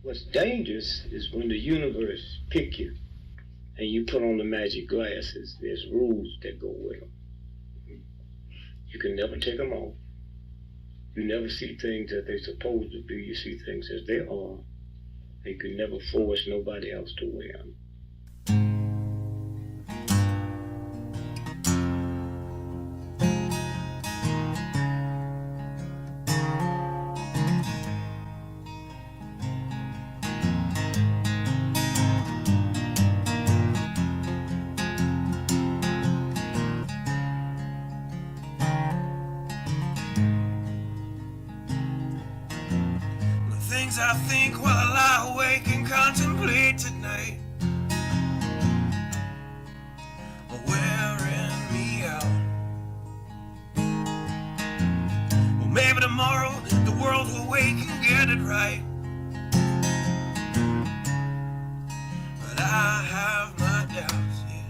What's dangerous is when the universe pick you and you put on the magic glasses. There's rules that go with them. You can never take them off. You never see things as they're supposed to be. You see things as they are. And you can never force nobody else to wear them. I think while I lie awake and contemplate tonight are wearing me out. Well, maybe tomorrow the world will wake and get it right, but I have my doubts, yeah.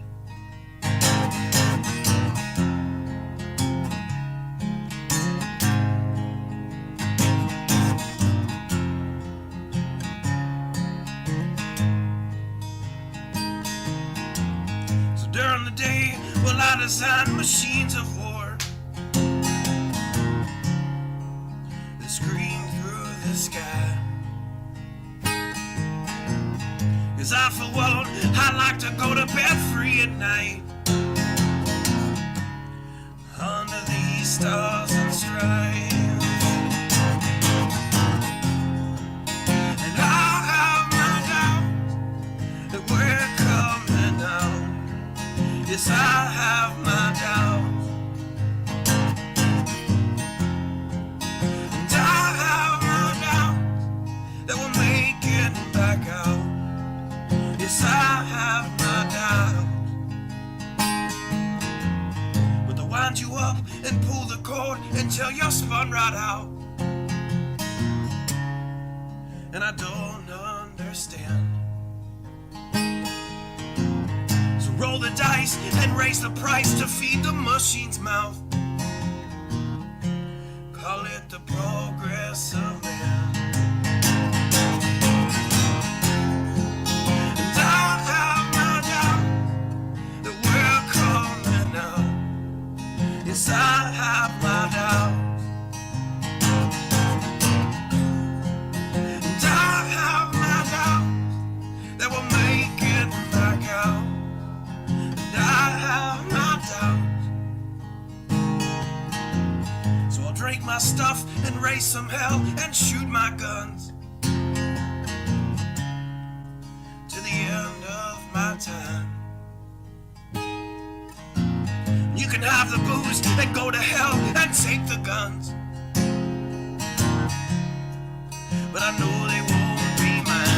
During the day, well, I design machines of war that scream through the sky. 'Cause I, for one, I like to go to bed free at night under these stars and stripes. And I have my doubts that we're coming out. Yes, I have my doubts, and I have my doubts that we'll make it back out. Yes, I have my doubts, but they'll wind you up and pull the cord until you're spun right out, and I don't understand. Roll the dice and raise the price to feed the machine's mouth. Call it the progress of man. And I have my doubts that we're coming out. Yes, I have my doubts. And I have my doubts that we'll make it back out. I have my doubts, so I'll drink my stuff and raise some hell and shoot my guns to the end of my time. You can have the booze and go to hell and take the guns, but I know they won't be mine.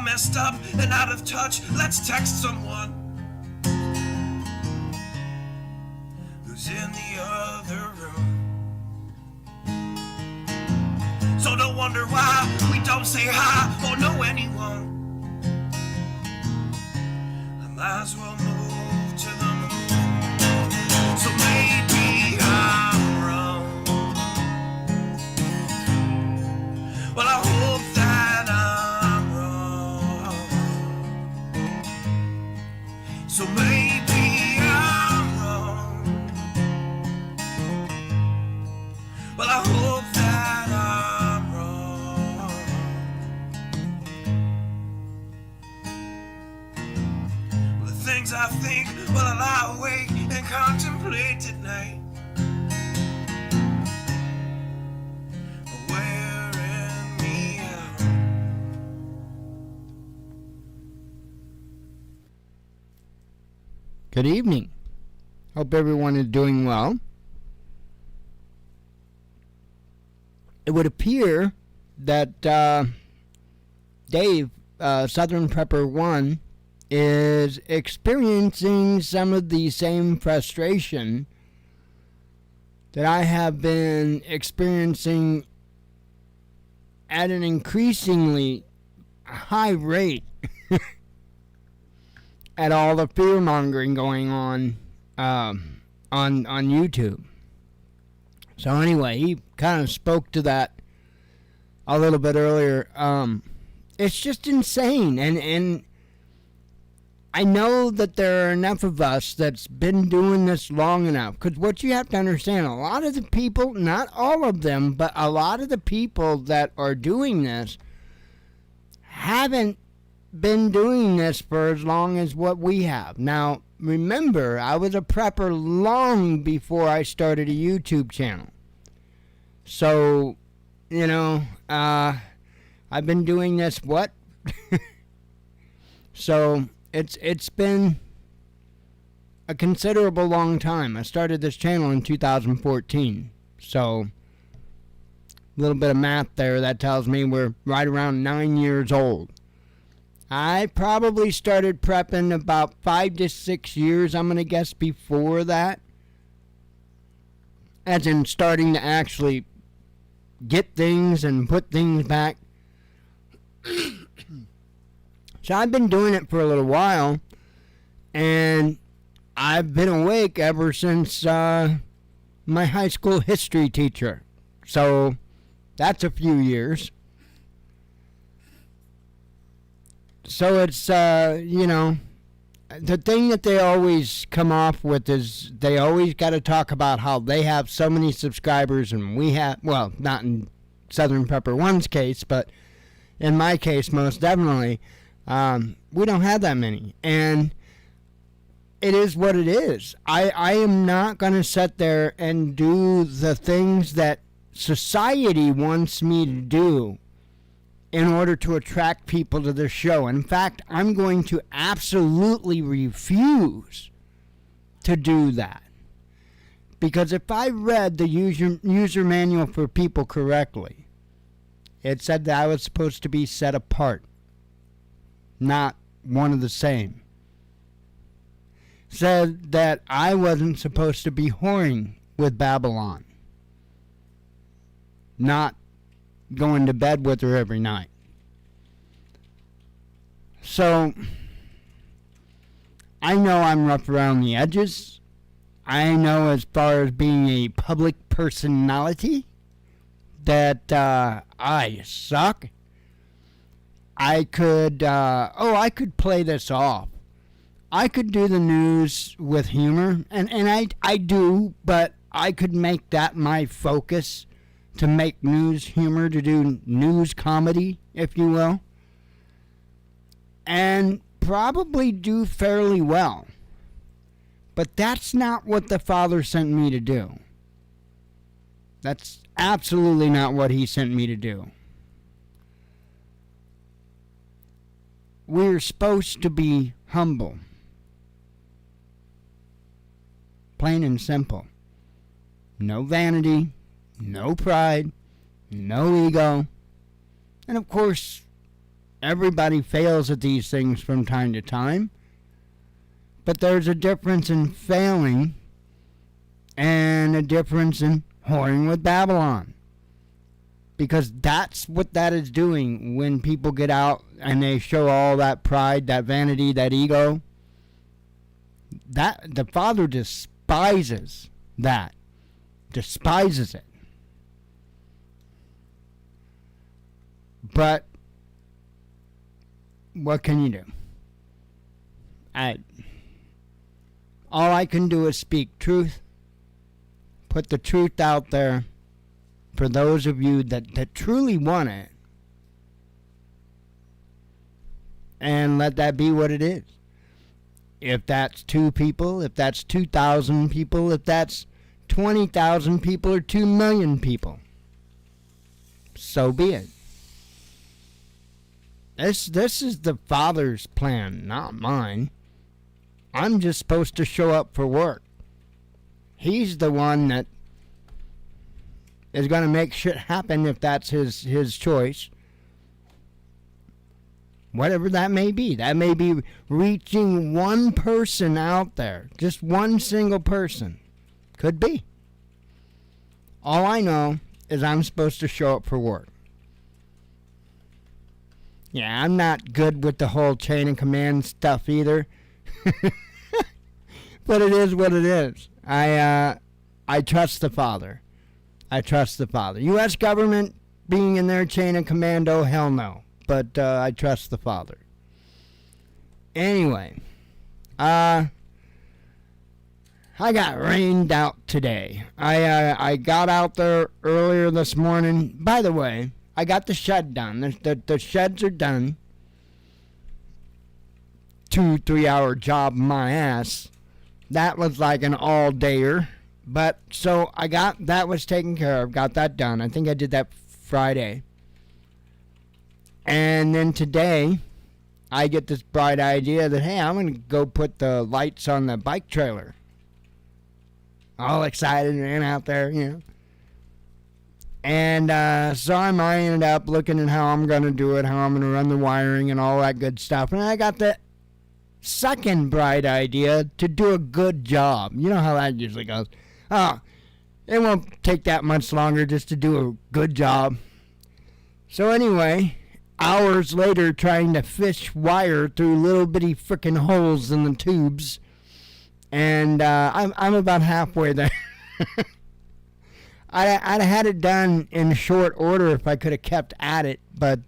Messed up and out of touch, let's text someone who's in the other room. So don't wonder why we don't say hi or know anyone. I might as well move to the moon. So maybe I'm wrong. Well, I hope that I'm wrong. So maybe I'm wrong. Well, I hope that I'm wrong. Well, the things I think while I lie awake and contemplate at night are wearing me out. Good evening. Hope everyone is doing well. It would appear that Dave, Southern Prepper 1, is experiencing some of the same frustration that I have been experiencing at an increasingly high rate at all the fear mongering going on YouTube. So anyway, he kind of spoke to that a little bit earlier. It's just insane, and I know that there are enough of us that's been doing this long enough. Because what you have to understand, a lot of the people, not all of them, but a lot of the people that are doing this haven't been doing this for as long as what we have. Now, remember, I was a prepper long before I started a YouTube channel. So, you know, I've been doing this, So, it's been a considerable long time. I started this channel in 2014. So, a little bit of math there, that tells me we're right around 9 years old. I probably started prepping about 5 to 6 years, I'm going to guess, before that. As in starting to actually get things and put things back. So I've been doing it for a little while, and I've been awake ever since my high school history teacher. So that's a few years. So it's, you know, the thing that they always come off with is they always got to talk about how they have so many subscribers and we have, well, not in Southern Pepper One's case, but in my case, most definitely, we don't have that many. And it is what it is. I am not going to sit there and do the things that society wants me to do in order to attract people to the show. In fact, I'm going to absolutely refuse to do that. Because if I read the user manual for people correctly, it said that I was supposed to be set apart, not one of the same. Said that I wasn't supposed to be whoring with Babylon, not going to bed with her every night. So, I know I'm rough around the edges. I know as far as being a public personality that I suck. I could play this off. I could do the news with humor, and I do, but I could make that my focus, to make news humor, to do news comedy, if you will, and probably do fairly well. But that's not what the Father sent me to do. That's absolutely not what He sent me to do. We're supposed to be humble. Plain and simple. No vanity, no pride, no ego. And of course, everybody fails at these things from time to time. But there's a difference in failing and a difference in whoring with Babylon. Because that's what that is doing when people get out and they show all that pride, that vanity, that ego. That the Father despises that. Despises it. But what can you do? All I can do is speak truth, put the truth out there for those of you that truly want it, and let that be what it is. If that's 2 people, if that's 2,000 people, if that's 20,000 people or 2 million people, so be it. This is the Father's plan, not mine. I'm just supposed to show up for work. He's the one that is going to make shit happen if that's his choice. Whatever that may be. That may be reaching one person out there. Just one single person. Could be. All I know is I'm supposed to show up for work. Yeah, I'm not good with the whole chain of command stuff either. But it is what it is. I trust the Father. I trust the Father. U.S. government being in their chain of command, oh, hell no. But I trust the Father. Anyway, I got rained out today. I got out there earlier this morning. By the way, I got the shed done. The sheds are done. 2-3 hour job, my ass. That was like an all-dayer. But, so that was taken care of. Got that done. I think I did that Friday. And then today, I get this bright idea that, hey, I'm going to go put the lights on the bike trailer. All excited, ran out there, you know. And so I ended up looking at how I'm going to do it, how I'm going to run the wiring and all that good stuff. And I got the second bright idea to do a good job. You know how that usually goes. Oh, it won't take that much longer just to do a good job. So anyway, hours later trying to fish wire through little bitty frickin' holes in the tubes. And I'm about halfway there. I'd have had it done in short order if I could have kept at it, but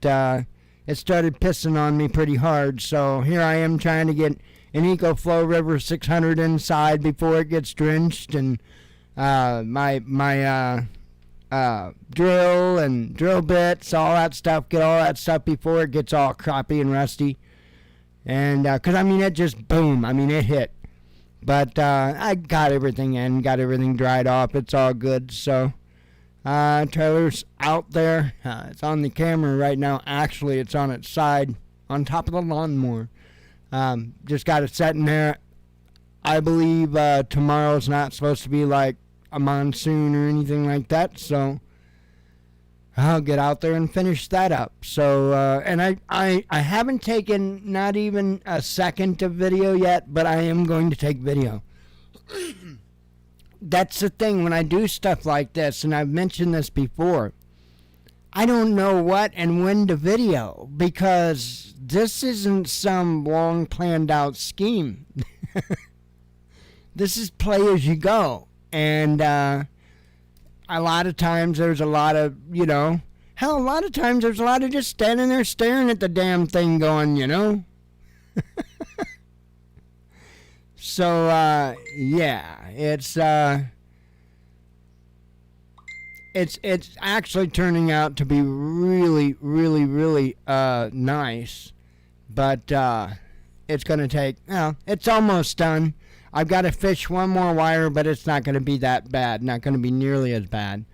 it started pissing on me pretty hard. So here I am trying to get an EcoFlow River 600 inside before it gets drenched, and my drill and drill bits, all that stuff, get all that stuff before it gets all crappy and rusty. And because, I mean, it just boom. I mean, it hit. But I got everything in, got everything dried off. It's all good. So trailer's out there. It's on the camera right now. Actually, it's on its side on top of the lawnmower. Just got it set in there. I believe tomorrow's not supposed to be like a monsoon or anything like that. So I'll get out there and finish that up. So, and I haven't taken not even a second of video yet, but I am going to take video. That's the thing when I do stuff like this, and I've mentioned this before, I don't know what and when to video, because this isn't some long planned out scheme. This is play as you go. And, a lot of times there's a lot of, you know, hell, a lot of times there's a lot of just standing there staring at the damn thing going, you know. So, yeah, it's actually turning out to be really, really, really, nice. But, it's going to take, well, it's almost done. I've got to fish one more wire, but it's not going to be that bad. Not going to be nearly as bad.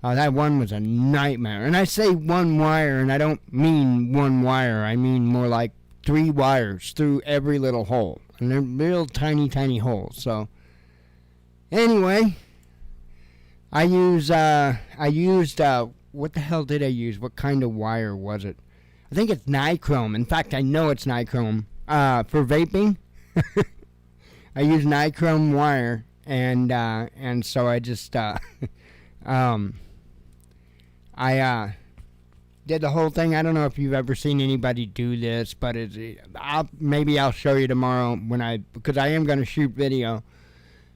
That one was a nightmare. And I say one wire, and I don't mean one wire. I mean more like 3 wires through every little hole. And they're real tiny, tiny holes. So, anyway, I used, what the hell did I use? What kind of wire was it? I think it's nichrome. In fact, I know it's nichrome. For vaping. I use nichrome wire, and so I just I did the whole thing. I don't know if you've ever seen anybody do this, but maybe I'll show you tomorrow because I am going to shoot video.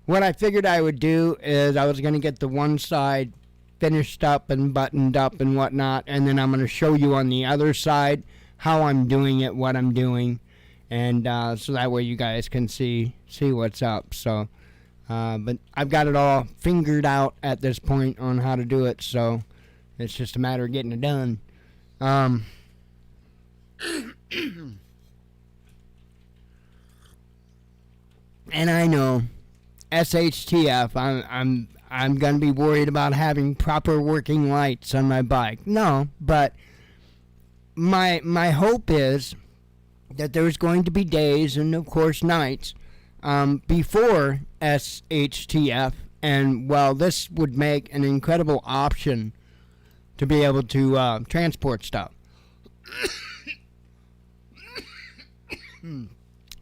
What I figured I would do is I was going to get the one side finished up and buttoned up and whatnot, and then I'm going to show you on the other side how I'm doing it, what I'm doing. And so that way you guys can see what's up. So, but I've got it all fingered out at this point on how to do it. So it's just a matter of getting it done. And I know SHTF. I'm gonna be worried about having proper working lights on my bike. No, but my hope is that there's going to be days and, of course, nights before SHTF. And, well, this would make an incredible option to be able to transport stuff.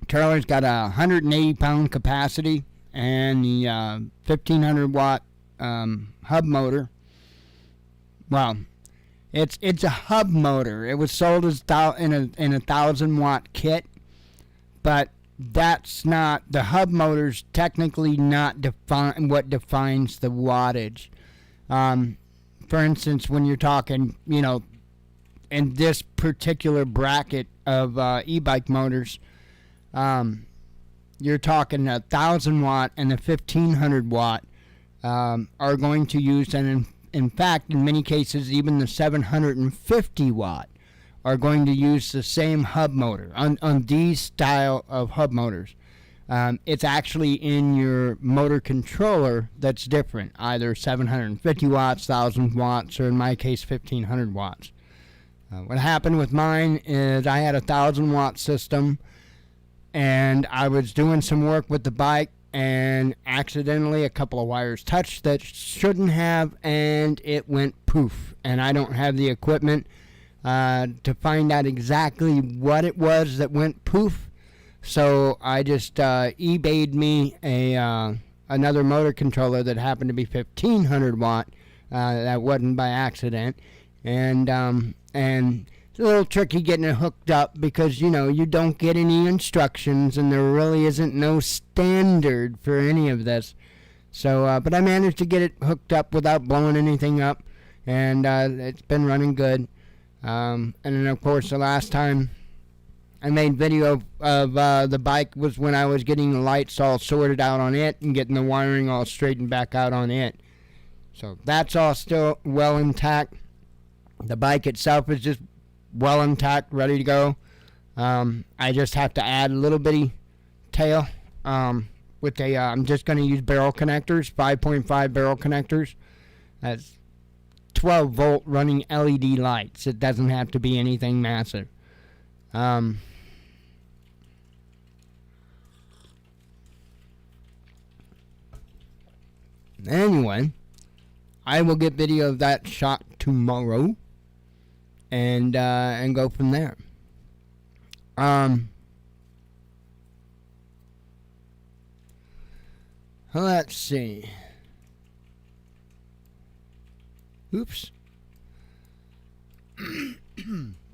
trailer's got a 180 pound capacity and the 1500 watt hub motor. Well, it's a hub motor. It was sold as in a 1000-watt kit, but that's not, the hub motor's technically not what defines the wattage. For instance, when you're talking, in this particular bracket of e-bike motors, you're talking 1000 watt and the 1500 watt are going to use, and in fact, in many cases, even the 750 watt are going to use the same hub motor on these style of hub motors. It's actually in your motor controller that's different, either 750 watts, 1000 watts, or in my case, 1500 watts. What happened with mine is I had a 1000-watt system, and I was doing some work with the bike, and accidentally a couple of wires touched that shouldn't have, and it went poof. And I don't have the equipment to find out exactly what it was that went poof, so I just eBayed me another motor controller that happened to be 1500 watt. That wasn't by accident, and it's a little tricky getting it hooked up because, you don't get any instructions and there really isn't no standard for any of this. So, but I managed to get it hooked up without blowing anything up, and it's been running good. And then, of course, the last time I made video of the bike was when I was getting the lights all sorted out on it and getting the wiring all straightened back out on it. So that's all still well intact. The bike itself is just well intact, ready to go. I just have to add a little bitty tail with a, I'm just going to use barrel connectors, 5.5 barrel connectors. That's 12 volt running LED lights. It doesn't have to be anything massive. Anyway, I will get video of that shot tomorrow, and go from there. Let's see. Oops.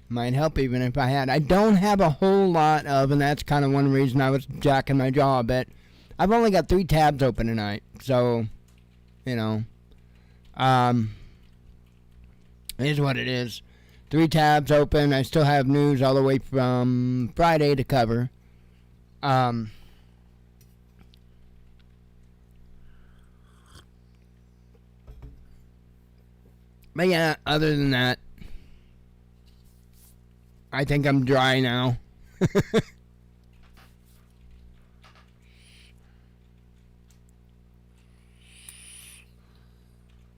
Might help even if I had. I don't have a whole lot of, and that's kind of one reason I was jacking my jaw a bit. I've only got 3 tabs open tonight, so, it is what it is. 3 tabs open. I still have news all the way from Friday to cover. But yeah, other than that, I think I'm dry now.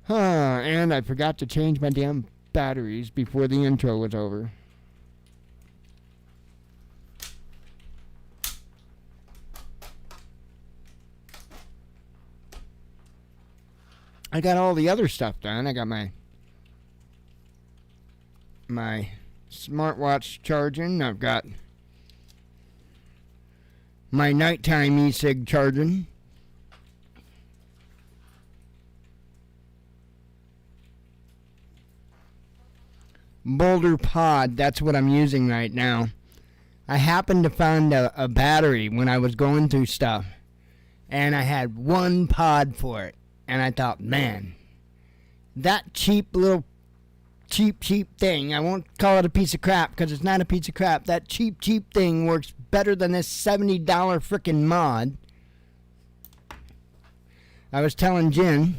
And I forgot to change my damn batteries before the intro was over. I got all the other stuff done. I got my smartwatch charging. I've got my nighttime e-cig charging. Boulder Pod, that's what I'm using right now. I happened to find a battery when I was going through stuff, and I had 1 pod for it, and I thought, man, that cheap thing, I won't call it a piece of crap because it's not a piece of crap, that cheap thing works better than this $70 frickin' mod. I was telling Jen,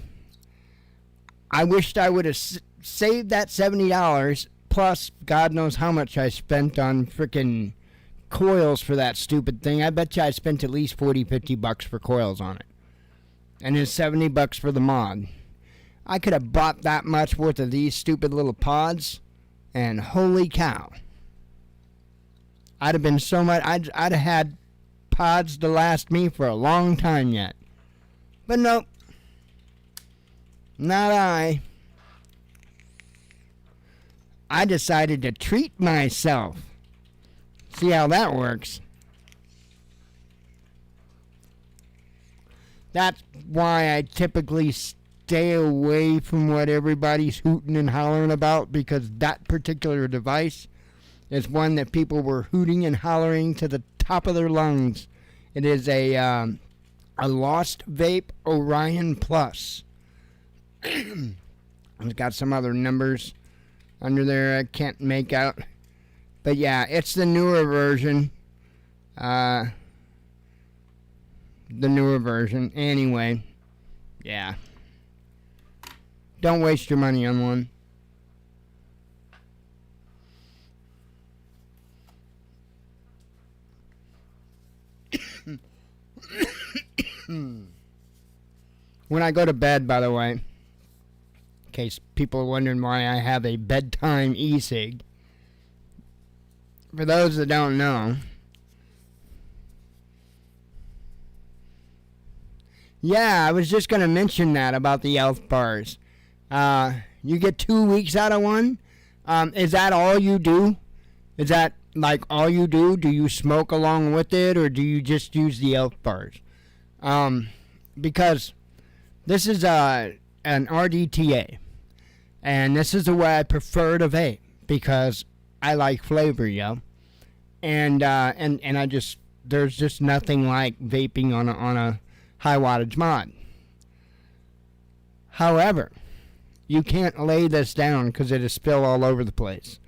I wished I would have saved that $70, plus God knows how much I spent on frickin' coils for that stupid thing. I bet you I spent at least $40-50 for coils on it. And it's $70 for the mod. I could have bought that much worth of these stupid little pods, and holy cow. I'd have been so much, I'd have had pods to last me for a long time yet. But nope. Not I. I decided to treat myself. See how that works. That's why I typically stay away from what everybody's hooting and hollering about, because that particular device is one that people were hooting and hollering to the top of their lungs. It is a Lost Vape Orion Plus. It's got some other numbers under there I can't make out. But yeah, it's the newer version. The newer version. Anyway, yeah. Don't waste your money on one. When I go to bed, by the way, in case people are wondering why I have a bedtime e-cig, for those that don't know, yeah, I was just going to mention that about the Elf bars. You get 2 weeks out of one. Is that all you do? Is that like all you do? Do you smoke along with it, or do you just use the Elf bars? Because this is an RDTA, and this is the way I prefer to vape, because I like flavor, yo. And I just, there's just nothing like vaping on a high wattage mod. However, you can't lay this down because it'll spill all over the place.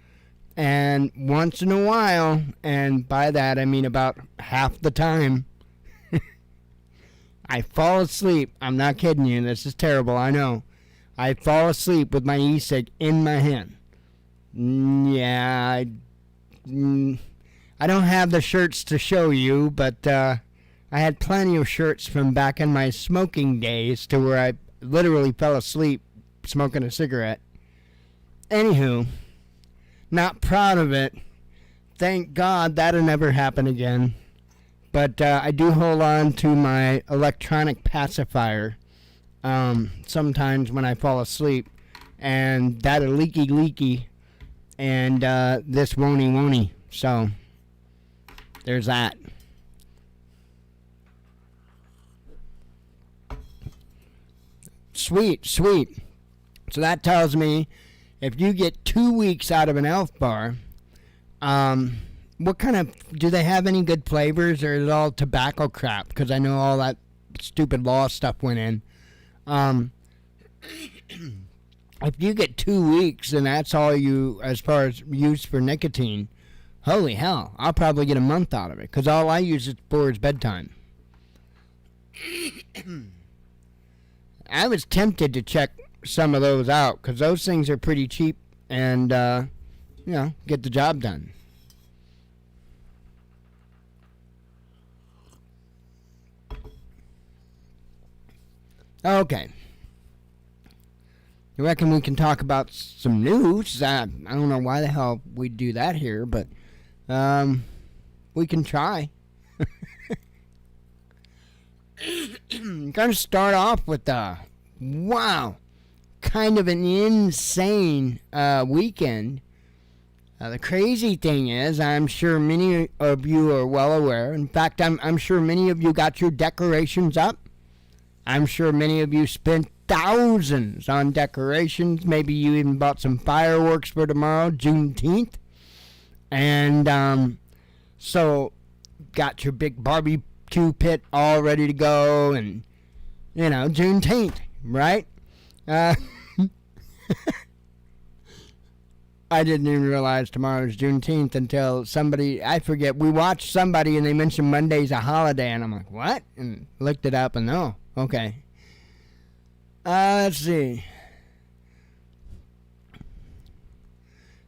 And once in a while, and by that I mean about half the time, I fall asleep. I'm not kidding you. This is terrible, I know. I fall asleep with my e-cig in my hand. Yeah, I don't have the shirts to show you, but I had plenty of shirts from back in my smoking days to where I literally fell asleep smoking a cigarette. Anywho, not proud of it. Thank God that'll never happen again. But I do hold on to my electronic pacifier sometimes when I fall asleep. And that'll leaky. And this won't. So, there's that. Sweet. So that tells me if you get 2 weeks out of an Elf bar, what kind of, do they have any good flavors, or is it all tobacco crap? Because I know all that stupid law stuff went in. If you get 2 weeks and that's all you, as far as use for nicotine, holy hell, I'll probably get a month out of it, because all I use it for is bedtime. I was tempted to check some of those out, because those things are pretty cheap and, get the job done. Okay. You reckon we can talk about some news? I don't know why the hell we'd do that here, but we can try. I'm going to start off with wow, kind of an insane weekend. The crazy thing is, I'm sure many of you are well aware. In fact, I'm sure many of you got your decorations up. I'm sure many of you spent thousands on decorations. Maybe you even bought some fireworks for tomorrow, Juneteenth. And so got your big barbecue pit all ready to go, and, Juneteenth, right? I didn't even realize tomorrow's Juneteenth until somebody, I forget, we watched somebody and they mentioned Monday's a holiday, and I'm like, what? And looked it up, and no. Okay. Let's see.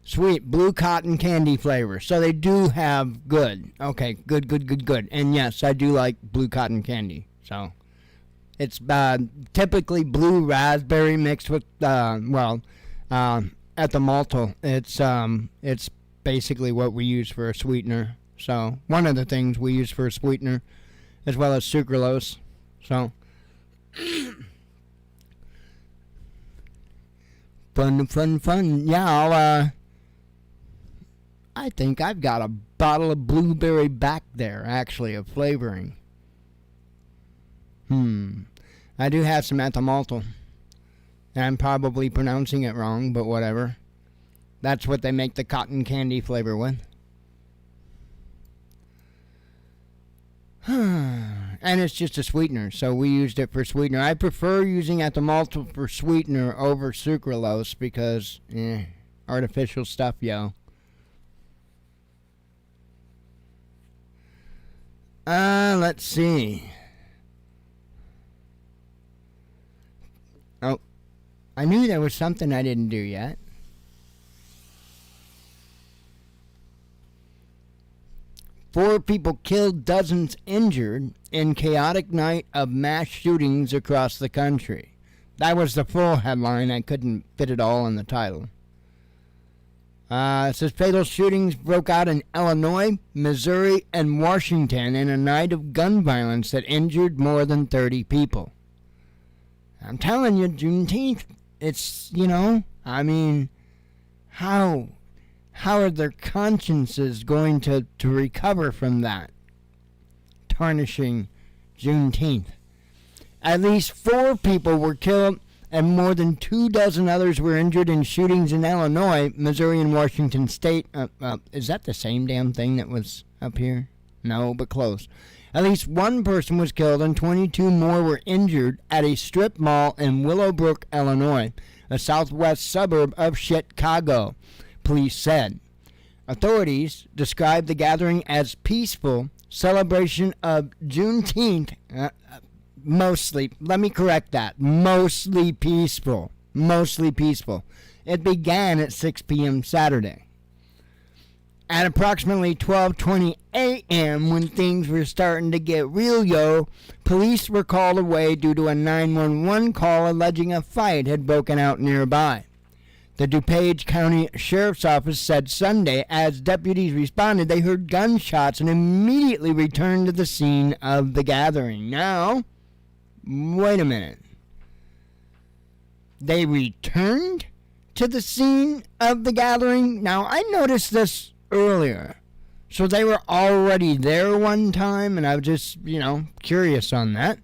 Sweet blue cotton candy flavor. So they do have good. Okay, good. And yes, I do like blue cotton candy. So it's typically blue raspberry mixed with at the malto. It's basically what we use for a sweetener. So one of the things we use for a sweetener, as well as sucralose. So fun. Yeah, I think I've got a bottle of blueberry back there, actually, of flavoring. I do have some ethyl. I'm probably pronouncing it wrong, but whatever. That's what they make the cotton candy flavor with. And it's just a sweetener, so we used it for sweetener. I prefer using ethyl for sweetener over sucralose because, artificial stuff, yo. Let's see. Oh, I knew there was something I didn't do yet. Four people killed, dozens injured in chaotic night of mass shootings across the country. That was the full headline. I couldn't fit it all in the title. It says fatal shootings broke out in Illinois, Missouri, and Washington in a night of gun violence that injured more than 30 people. I'm telling you, Juneteenth, it's, I mean, how are their consciences going to recover from that? Tarnishing Juneteenth. At least 4 people were killed and more than 24 others were injured in shootings in Illinois, Missouri, and Washington State. Is that the same damn thing that was up here? No, but close. At least 1 person was killed and 22 more were injured at a strip mall in Willowbrook, Illinois, a southwest suburb of Chicago, police said. Authorities described the gathering as peaceful celebration of Juneteenth. Mostly, let me correct that. Mostly peaceful. It began at 6 p.m. Saturday. At approximately 12:20 a.m., when things were starting to get real, police were called away due to a 911 call alleging a fight had broken out nearby. The DuPage County Sheriff's Office said Sunday as deputies responded, they heard gunshots and immediately returned to the scene of the gathering. Now, wait a minute. They returned to the scene of the gathering? Now, I noticed this earlier. So they were already there one time, and I was just, curious on that.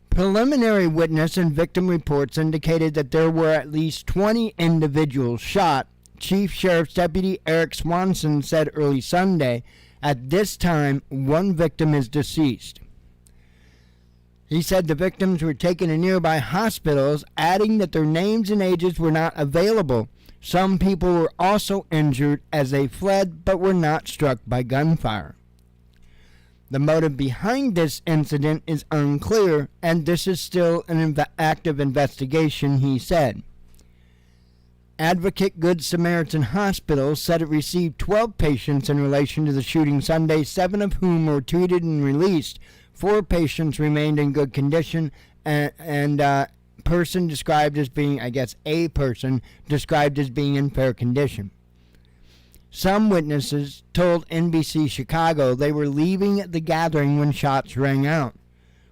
Preliminary witness and victim reports indicated that there were at least 20 individuals shot. Chief Sheriff's Deputy Eric Swanson said early Sunday, at this time, 1 victim is deceased. He said the victims were taken to nearby hospitals, adding that their names and ages were not available. Some people were also injured as they fled but were not struck by gunfire. The motive behind this incident is unclear, and this is still an active investigation, he said. Advocate Good Samaritan Hospital said it received 12 patients in relation to the shooting Sunday, 7 of whom were treated and released. 4 patients remained in good condition, and person described as being, a person described as being in fair condition. Some witnesses told NBC Chicago they were leaving the gathering when shots rang out.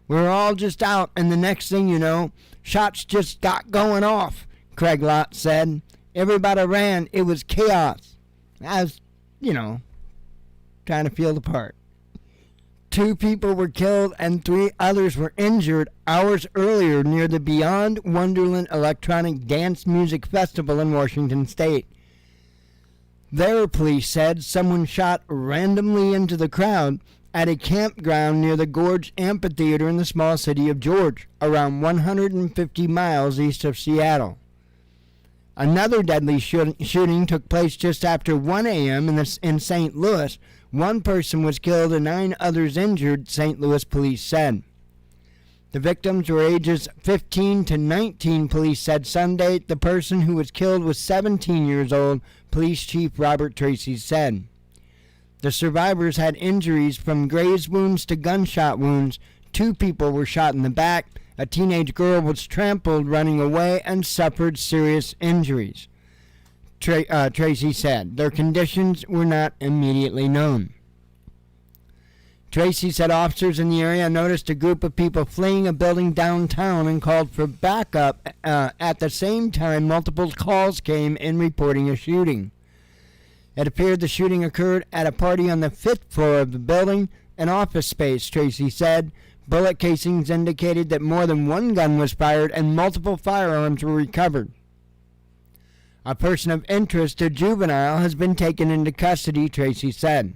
We were all just out, and the next thing you know, shots just got going off, Craig Lott said. Everybody ran. It was chaos. I was, trying to feel the part. 2 people were killed and 3 others were injured hours earlier near the Beyond Wonderland Electronic Dance Music Festival in Washington State. There, police said, someone shot randomly into the crowd at a campground near the Gorge Amphitheater in the small city of George, around 150 miles east of Seattle. Another deadly shooting took place just after 1 a.m. in St. Louis. 1 person was killed and 9 others injured, St. Louis police said. The victims were ages 15 to 19, police said Sunday. The person who was killed was 17 years old, Police Chief Robert Tracy said. The survivors had injuries from graze wounds to gunshot wounds. 2 people were shot in the back. A teenage girl was trampled running away and suffered serious injuries, Tracy said. Their conditions were not immediately known. Tracy said officers in the area noticed a group of people fleeing a building downtown and called for backup. At the same time, multiple calls came in reporting a shooting. It appeared the shooting occurred at a party on the 5th floor of the building, an office space, Tracy said. Bullet casings indicated that more than one gun was fired and multiple firearms were recovered. A person of interest, a juvenile, has been taken into custody, Tracy said.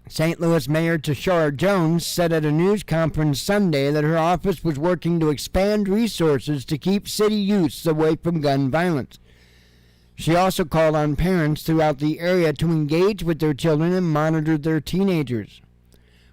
St. Louis Mayor Tashara Jones said at a news conference Sunday that her office was working to expand resources to keep city youths away from gun violence. She also called on parents throughout the area to engage with their children and monitor their teenagers.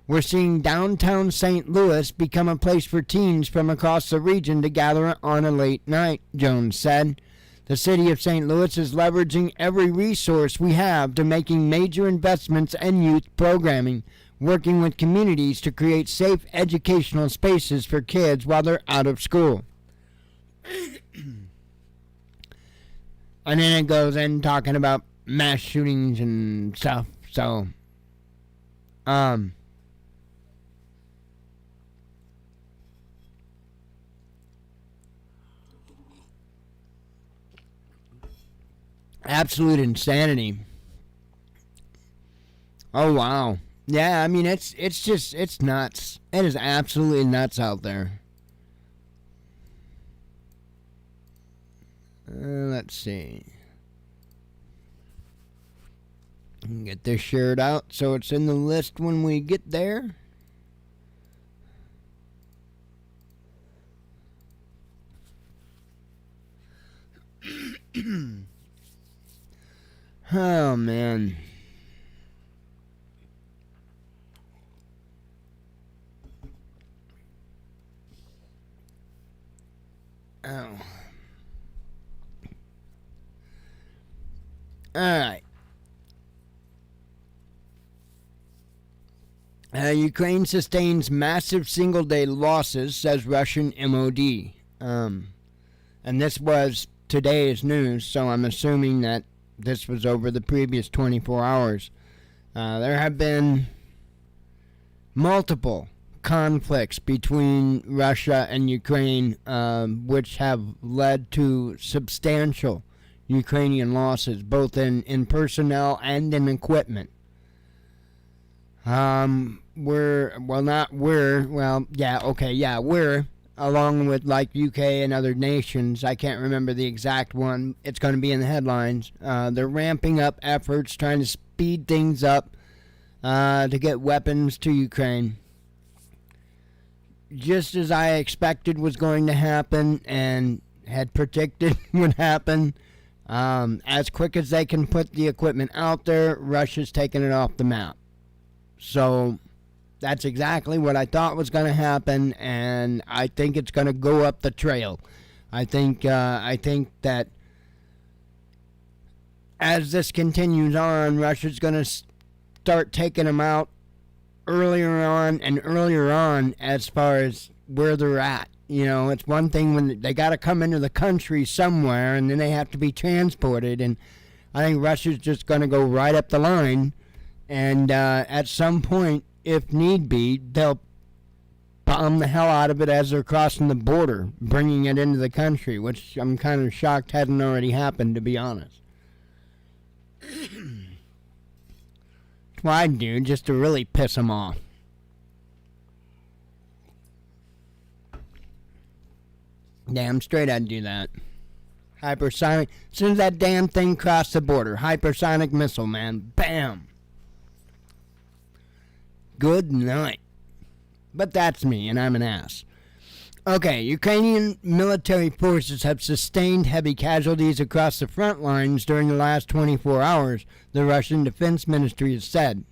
We're seeing downtown St. Louis become a place for teens from across the region to gather on a late night, Jones said. The city of St. Louis is leveraging every resource we have to making major investments in youth programming, working with communities to create safe educational spaces for kids while they're out of school. And then it goes in talking about mass shootings and stuff. So, absolute insanity. Oh wow. Yeah, I mean it's nuts. It is absolutely nuts out there. Let's see. Get this shared out so it's in the list when we get there. Oh, man. Oh. All right. Ukraine sustains massive single-day losses, says Russian MOD. And this was today's news, so I'm assuming that this was over the previous 24 hours. There have been multiple conflicts between Russia and Ukraine, which have led to substantial Ukrainian losses, both in personnel and in equipment. We're, along with like UK and other nations, I can't remember the exact one, it's going to be in the headlines. They're ramping up efforts, trying to speed things up to get weapons to Ukraine. Just as I expected was going to happen and had predicted would happen, as quick as they can put the equipment out there, Russia's taking it off the map. So that's exactly what I thought was going to happen, and I think it's going to go up the trail. I think that as this continues on, Russia's going to start taking them out earlier on as far as where they're at. You know, it's one thing when they got to come into the country somewhere, and then they have to be transported, and I think Russia's just going to go right up the line, and at some point, if need be, they'll bomb the hell out of it as they're crossing the border, bringing it into the country, which I'm kind of shocked hadn't already happened, to be honest. Why, dude? Just to really piss them off. Damn straight I'd do that. Hypersonic. As soon as that damn thing crossed the border, hypersonic missile, man. Bam. Good night. But that's me, and I'm an ass. Okay, Ukrainian military forces have sustained heavy casualties across the front lines during the last 24 hours, the Russian Defense Ministry has said.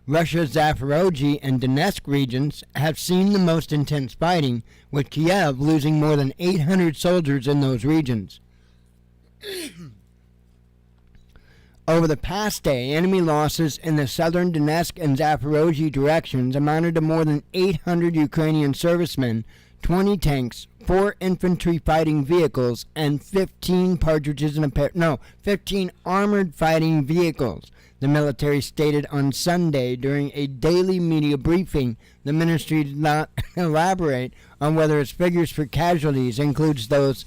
Russia's Zaporozhye and Donetsk regions have seen the most intense fighting, with Kiev losing more than 800 soldiers in those regions. Over the past day, enemy losses in the southern Donetsk and Zaporozhye directions amounted to more than 800 Ukrainian servicemen, 20 tanks, 4 infantry fighting vehicles, and 15 armored fighting vehicles, the military stated on Sunday during a daily media briefing. The ministry did not elaborate on whether its figures for casualties includes those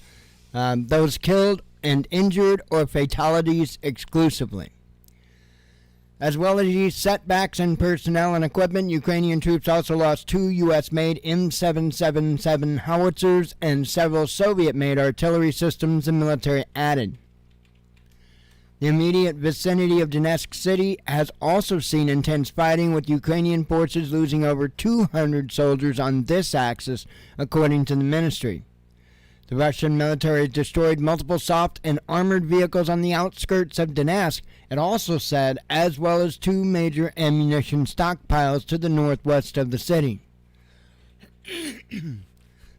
killed and injured or fatalities exclusively. As well as these setbacks in personnel and equipment, Ukrainian troops also lost 2 U.S.-made M777 howitzers and several Soviet-made artillery systems the military added. The immediate vicinity of Donetsk city has also seen intense fighting, with Ukrainian forces losing over 200 soldiers on this axis, according to the ministry. The Russian military has destroyed multiple soft and armored vehicles on the outskirts of Donetsk, it also said, as well as 2 major ammunition stockpiles to the northwest of the city.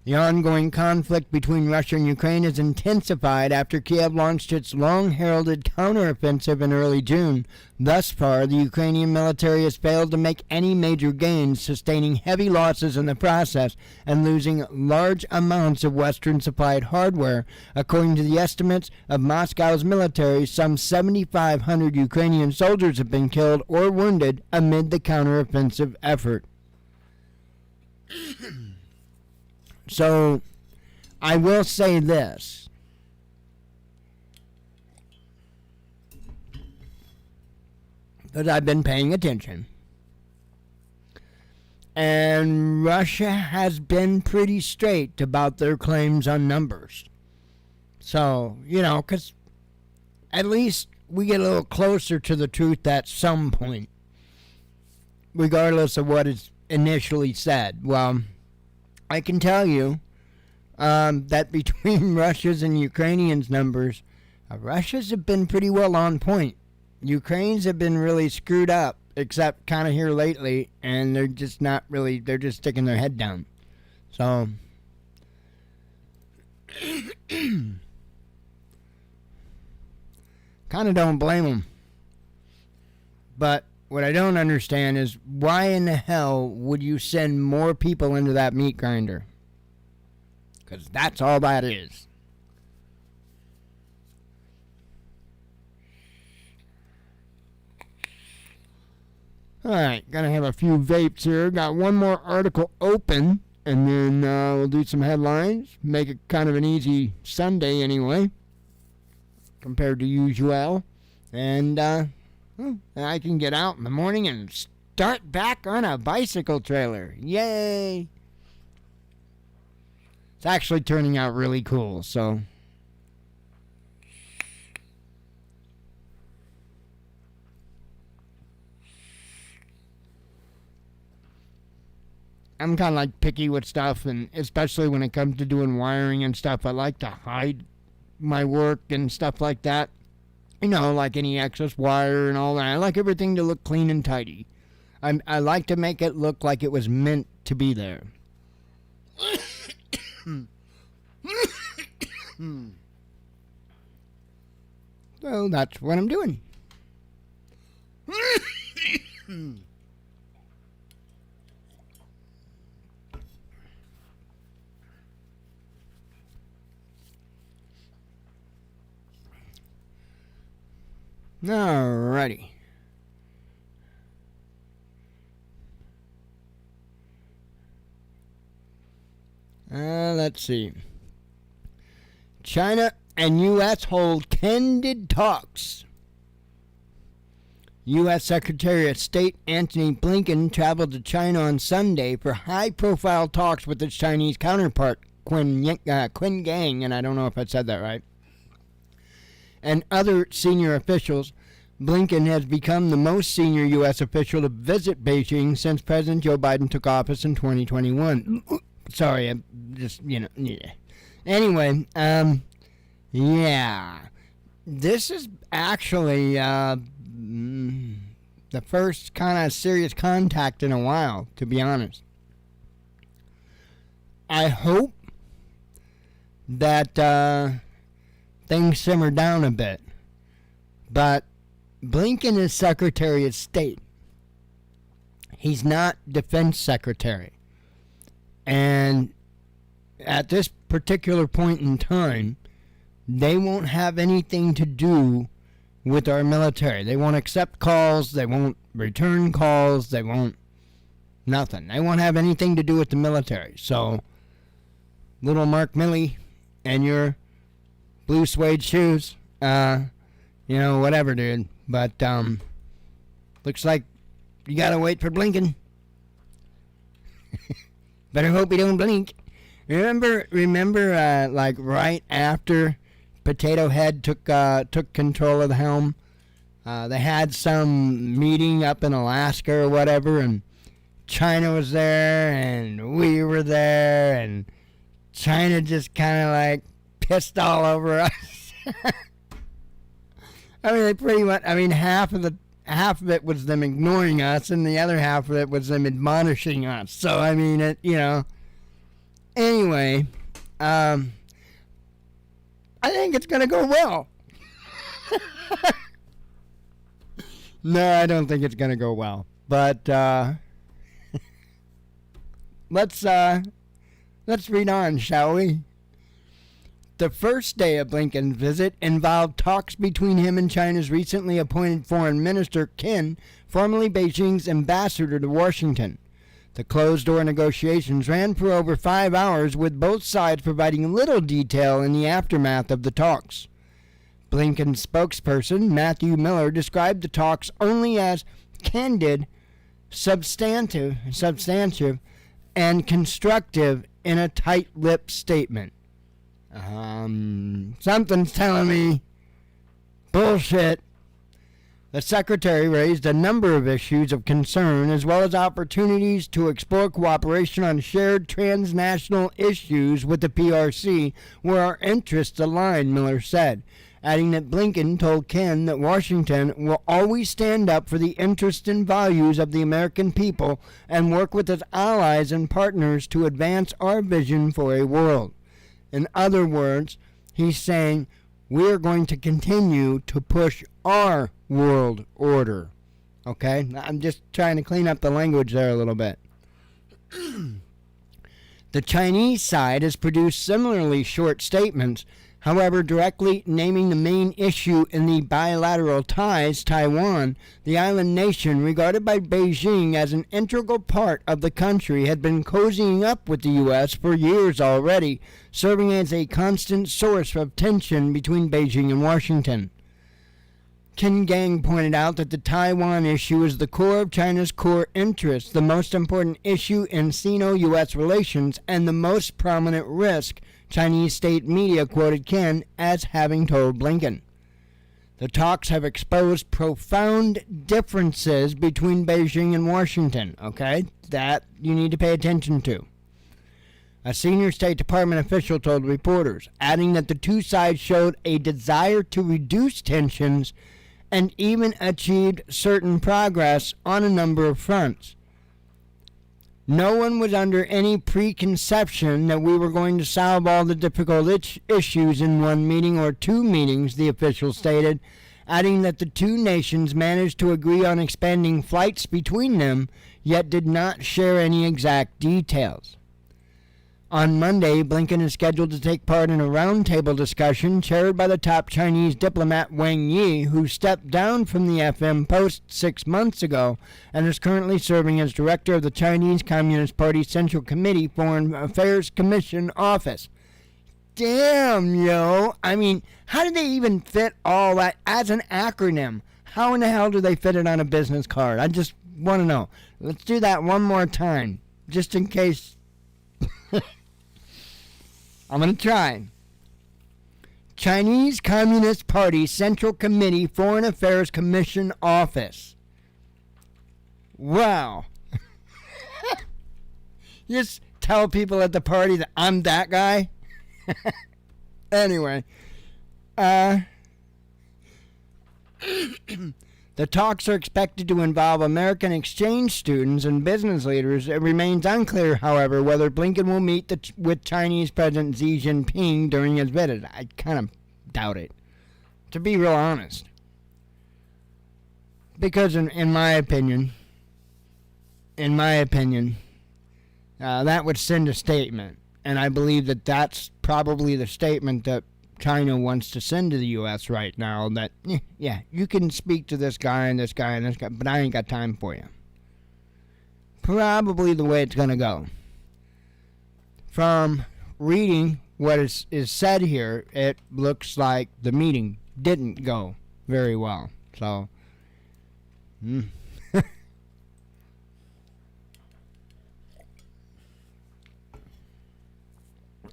The ongoing conflict between Russia and Ukraine has intensified after Kiev launched its long-heralded counteroffensive in early June. Thus far, the Ukrainian military has failed to make any major gains, sustaining heavy losses in the process and losing large amounts of Western-supplied hardware. According to the estimates of Moscow's military, some 7,500 Ukrainian soldiers have been killed or wounded amid the counteroffensive effort. So, I will say this. Because I've been paying attention. And Russia has been pretty straight about their claims on numbers. So, because at least we get a little closer to the truth at some point. Regardless of what is initially said. Well, I can tell you that between Russia's and Ukrainians' numbers, Russia's have been pretty well on point. Ukraine's have been really screwed up, except kind of here lately, and they're just not really, they're just sticking their head down. So, kind of don't blame them. But what I don't understand is why in the hell would you send more people into that meat grinder? Because that's all that is. Alright, gonna have a few vapes here. Got one more article open, and then we'll do some headlines. Make it kind of an easy Sunday anyway, compared to usual. And I can get out in the morning and start back on a bicycle trailer. Yay! It's actually turning out really cool, so. I'm kind of like picky with stuff, and especially when it comes to doing wiring and stuff, I like to hide my work and stuff like that. Like any excess wire and all that. I like everything to look clean and tidy. I like to make it look like it was meant to be there. So that's what I'm doing. Alrighty. Let's see. China and U.S. hold candid talks. U.S. Secretary of State Antony Blinken traveled to China on Sunday for high-profile talks with his Chinese counterpart, Qin Gang, and I don't know if I said that right, and other senior officials. Blinken has become the most senior U.S. official to visit Beijing since President Joe Biden took office in 2021. Sorry, I'm just, yeah. Anyway, yeah. This is actually the first kind of serious contact in a while, to be honest. I hope that things simmer down a bit. But Blinken is Secretary of State. He's not Defense Secretary. And at this particular point in time, they won't have anything to do with our military. They won't accept calls. They won't return calls. They won't nothing. They won't have anything to do with the military. So, little Mark Milley and your blue suede shoes, whatever, dude. But, looks like you gotta wait for Blinken. Better hope he don't blink. Remember, like right after Potato Head took control of the helm, they had some meeting up in Alaska or whatever, and China was there, and we were there, and China just kind of like pissed all over us. I mean, they pretty much. I mean, half of it was them ignoring us, and the other half of it was them admonishing us. So I mean, Anyway, I think it's gonna go well. No, I don't think it's gonna go well. But let's read on, shall we? The first day of Blinken's visit involved talks between him and China's recently appointed Foreign Minister Qin, formerly Beijing's ambassador to Washington. The closed-door negotiations ran for over 5 hours, with both sides providing little detail in the aftermath of the talks. Blinken's spokesperson, Matthew Miller, described the talks only as candid, substantive, and constructive in a tight-lipped statement. Something's telling me bullshit. The secretary raised a number of issues of concern, as well as opportunities to explore cooperation on shared transnational issues with the PRC, where our interests align, Miller said, adding that Blinken told Ken that Washington will always stand up for the interests and values of the American people and work with its allies and partners to advance our vision for a world. In other words, he's saying we're going to continue to push our world order. Okay? I'm just trying to clean up the language there a little bit. The Chinese side has produced similarly short statements, however, directly naming the main issue in the bilateral ties, Taiwan, the island nation regarded by Beijing as an integral part of the country, had been cozying up with the U.S. for years already, serving as a constant source of tension between Beijing and Washington. Ken Gang pointed out that the Taiwan issue is the core of China's core interests, the most important issue in Sino-U.S. relations, and the most prominent risk. Chinese state media quoted Ken as having told Blinken. The talks have exposed profound differences between Beijing and Washington, okay? That you need to pay attention to. A senior State Department official told reporters, adding that the two sides showed a desire to reduce tensions and even achieved certain progress on a number of fronts. No one was under any preconception that we were going to solve all the difficult issues in one meeting or two meetings, the official stated, adding that the two nations managed to agree on expanding flights between them, yet did not share any exact details. On Monday, Blinken is scheduled to take part in a roundtable discussion chaired by the top Chinese diplomat Wang Yi, who stepped down from the FM post 6 months ago and is currently serving as director of the Chinese Communist Party Central Committee Foreign Affairs Commission office. Damn, yo. I mean, how did they even fit all that as an acronym? How in the hell do they fit it on a business card? I just want to know. Let's do that one more time, just in case. I'm going to try. Chinese Communist Party Central Committee Foreign Affairs Commission Office. Wow. You just tell people at the party that I'm that guy? Anyway. The talks are expected to involve American exchange students and business leaders. It remains unclear, however, whether Blinken will meet with Chinese President Xi Jinping during his visit. I kind of doubt it, to be real honest. Because in my opinion, that would send a statement. And I believe that that's probably the statement that China wants to send to the U.S. right now, that, yeah, you can speak to this guy and this guy and this guy, but I ain't got time for you. Probably the way it's going to go. From reading what is said here, it looks like the meeting didn't go very well. So,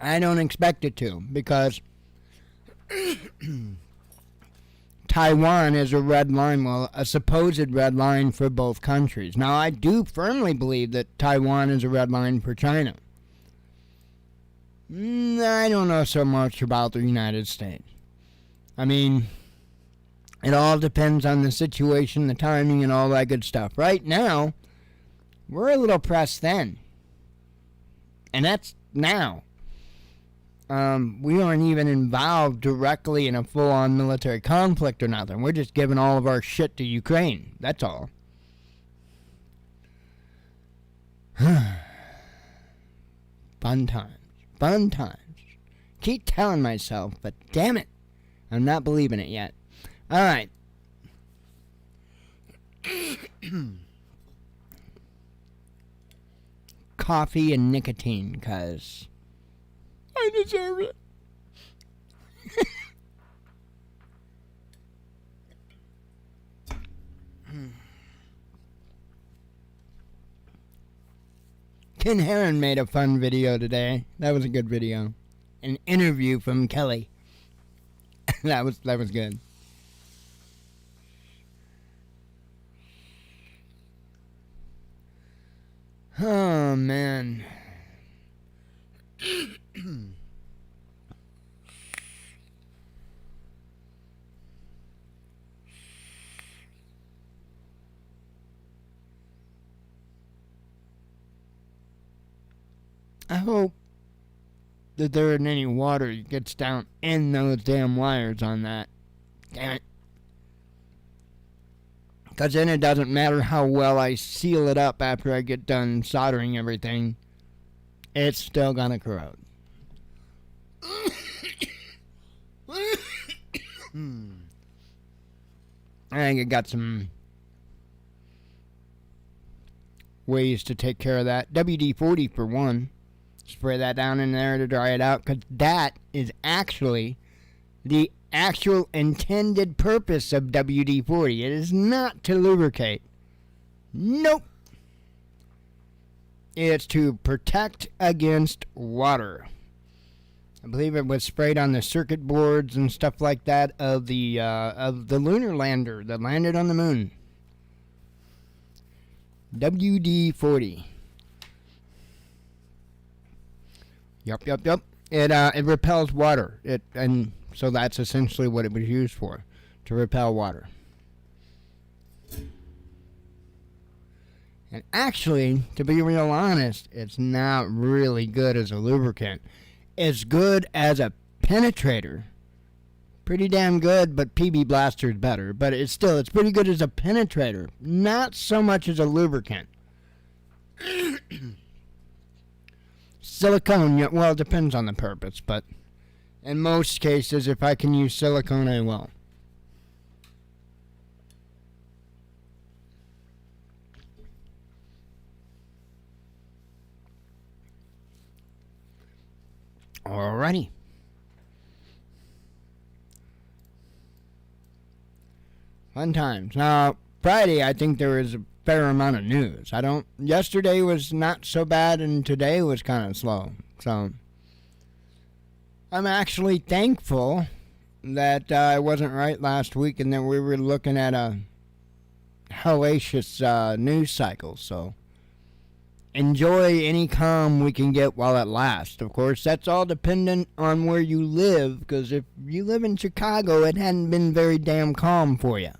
I don't expect it to, because Taiwan is a red line, well, a supposed red line for both countries. Now, I do firmly believe that Taiwan is a red line for China. I don't know so much about the United States. I mean, it all depends on the situation, the timing, and all that good stuff. Right now, we're a little pressed thin. And that's now. We aren't even involved directly in a full-on military conflict or nothing. We're just giving all of our shit to Ukraine. That's all. Fun times. Fun times. Keep telling myself, but damn it, I'm not believing it yet. All right. Coffee and nicotine, cuz I deserve it. Ken Heron made a fun video today. That was a good video. An interview from Kelly. that was good. Oh, man. I hope that there isn't any water that gets down in those damn wires on that. Damn it. Because then it doesn't matter how well I seal it up after I get done soldering everything. It's still going to corrode. I think I got some ways to take care of that. WD-40 for one. Spray that down in there to dry it out, because that is actually the actual intended purpose of WD-40. It is not to lubricate. Nope. It's to protect against water. I believe it was sprayed on the circuit boards and stuff like that of the lunar lander that landed on the moon. WD-40. Yup. It repels water. And so that's essentially what it was used for, to repel water. And actually, to be real honest, it's not really good as a lubricant. It's good as a penetrator. Pretty damn good, but PB Blaster's better. But it's pretty good as a penetrator. Not so much as a lubricant. Silicone, well, it depends on the purpose, but in most cases, if I can use silicone, I will. Alrighty. Fun times. Now, Friday, I think there was a fair amount of news. Yesterday was not so bad, and today was kind of slow. So, I'm actually thankful that I wasn't right last week and that we were looking at a hellacious news cycle. So, enjoy any calm we can get while it lasts. Of course, that's all dependent on where you live, because if you live in Chicago, it hadn't been very damn calm for you.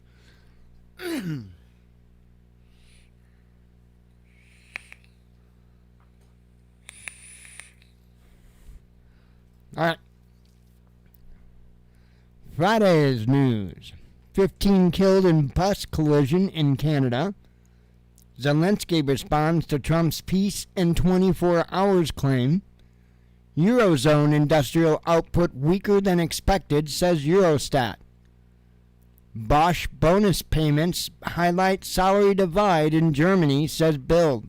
Alright. Friday's news. 15 killed in bus collision in Canada. Zelensky responds to Trump's peace in 24 hours claim. Eurozone industrial output weaker than expected, says Eurostat. Bosch bonus payments highlight salary divide in Germany, says Bild.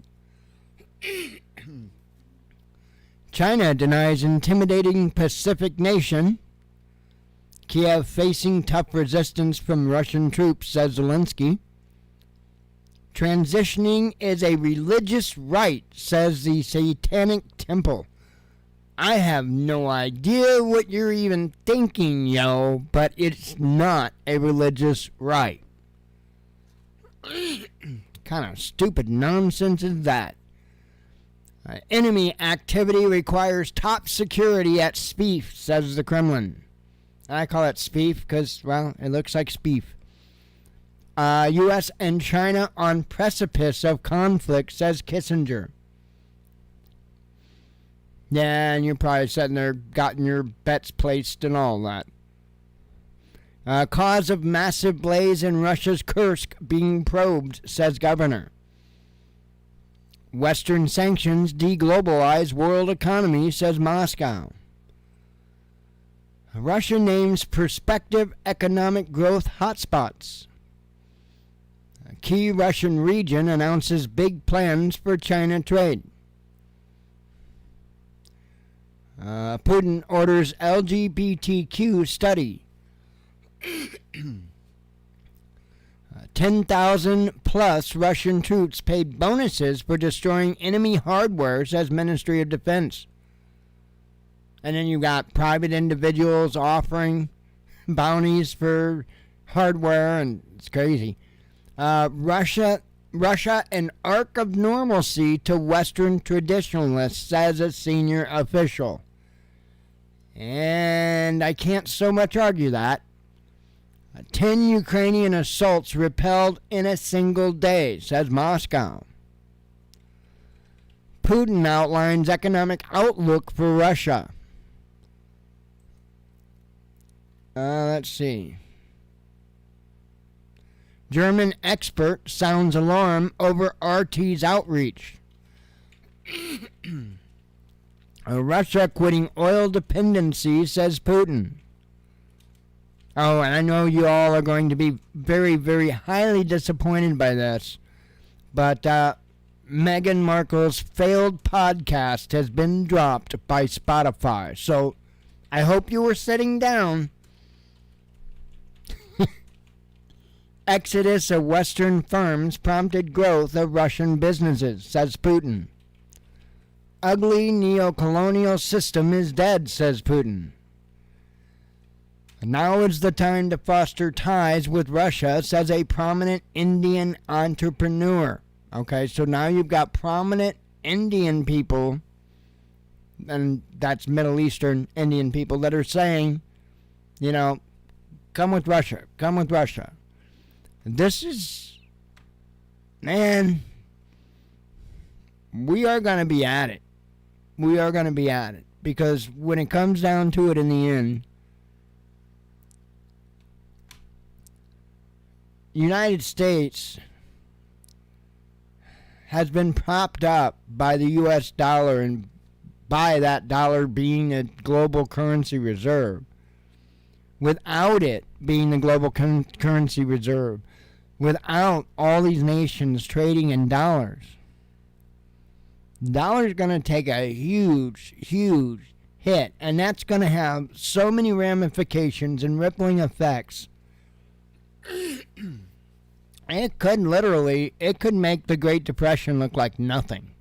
China denies intimidating Pacific nation. Kiev facing tough resistance from Russian troops, says Zelensky. Transitioning is a religious rite, says the Satanic Temple. I have no idea what you're even thinking, yo, but it's not a religious right. Kind of stupid nonsense is that? Enemy activity requires top security at SPIF, says the Kremlin. I call it SPIF because, well, it looks like SPIF. U.S. and China on precipice of conflict, says Kissinger. Yeah, and you're probably sitting there, gotten your bets placed and all that. Cause of massive blaze in Russia's Kursk being probed, says governor. Western sanctions deglobalize world economy, says Moscow. Russia names prospective economic growth hotspots. A key Russian region announces big plans for China trade. Putin orders LGBTQ study. 10,000 plus Russian troops paid bonuses for destroying enemy hardware, says Ministry of Defense. And then you got private individuals offering bounties for hardware, and it's crazy. Russia, an arc of normalcy to Western traditionalists, says a senior official. And I can't so much argue that. 10 Ukrainian assaults repelled in a single day, says Moscow. Putin outlines economic outlook for Russia. Let's see. German expert sounds alarm over RT's outreach. Russia quitting oil dependency, says Putin. Oh, and I know you all are going to be very, very highly disappointed by this, but Meghan Markle's failed podcast has been dropped by Spotify. So I hope you were sitting down. Exodus of Western firms prompted growth of Russian businesses, says Putin. Ugly neo-colonial system is dead, says Putin. Now is the time to foster ties with Russia, says a prominent Indian entrepreneur. Okay, so now you've got prominent Indian people, and that's Middle Eastern Indian people, that are saying, you know, come with Russia, come with Russia. This is, man, we are going to be at it. We are going to be at it. Because when it comes down to it in the end, United States has been propped up by the U.S. dollar, and by that dollar being a global currency reserve. Without it being the global currency reserve, without all these nations trading in dollars, the dollar's going to take a huge, huge hit, and that's going to have so many ramifications and rippling effects. It could make the Great Depression look like nothing.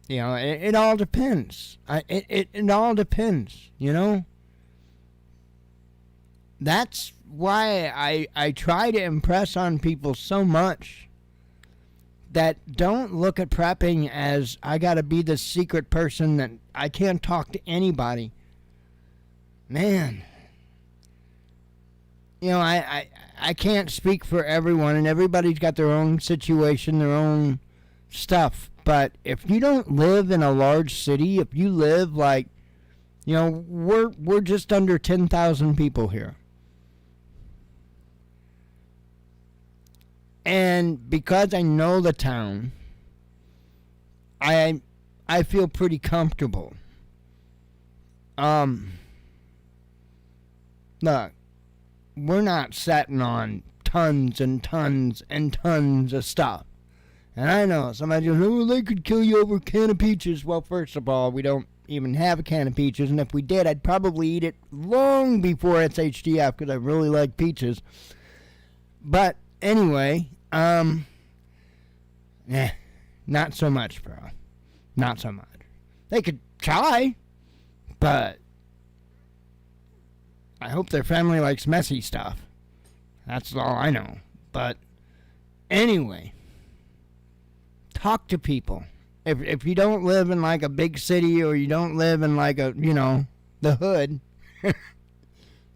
You know, it all depends. It all depends, you know. That's why I try to impress on people so much that don't look at prepping as I got to be the secret person that I can't talk to anybody. Man, you know, I can't speak for everyone, and everybody's got their own situation, their own stuff. But if you don't live in a large city, if you live like, you know, we're just under 10,000 people here. And because I know the town, I feel pretty comfortable. Look, we're not sitting on tons and tons and tons of stuff. And I know somebody goes, oh, they could kill you over a can of peaches. Well, first of all, we don't even have a can of peaches, and if we did, I'd probably eat it long before it's HDF because I really like peaches. But anyway, not so much, bro. Not so much. They could try, but I hope their family likes messy stuff. That's all I know. But anyway, talk to people. If you don't live in like a big city or you don't live in like a, the hood,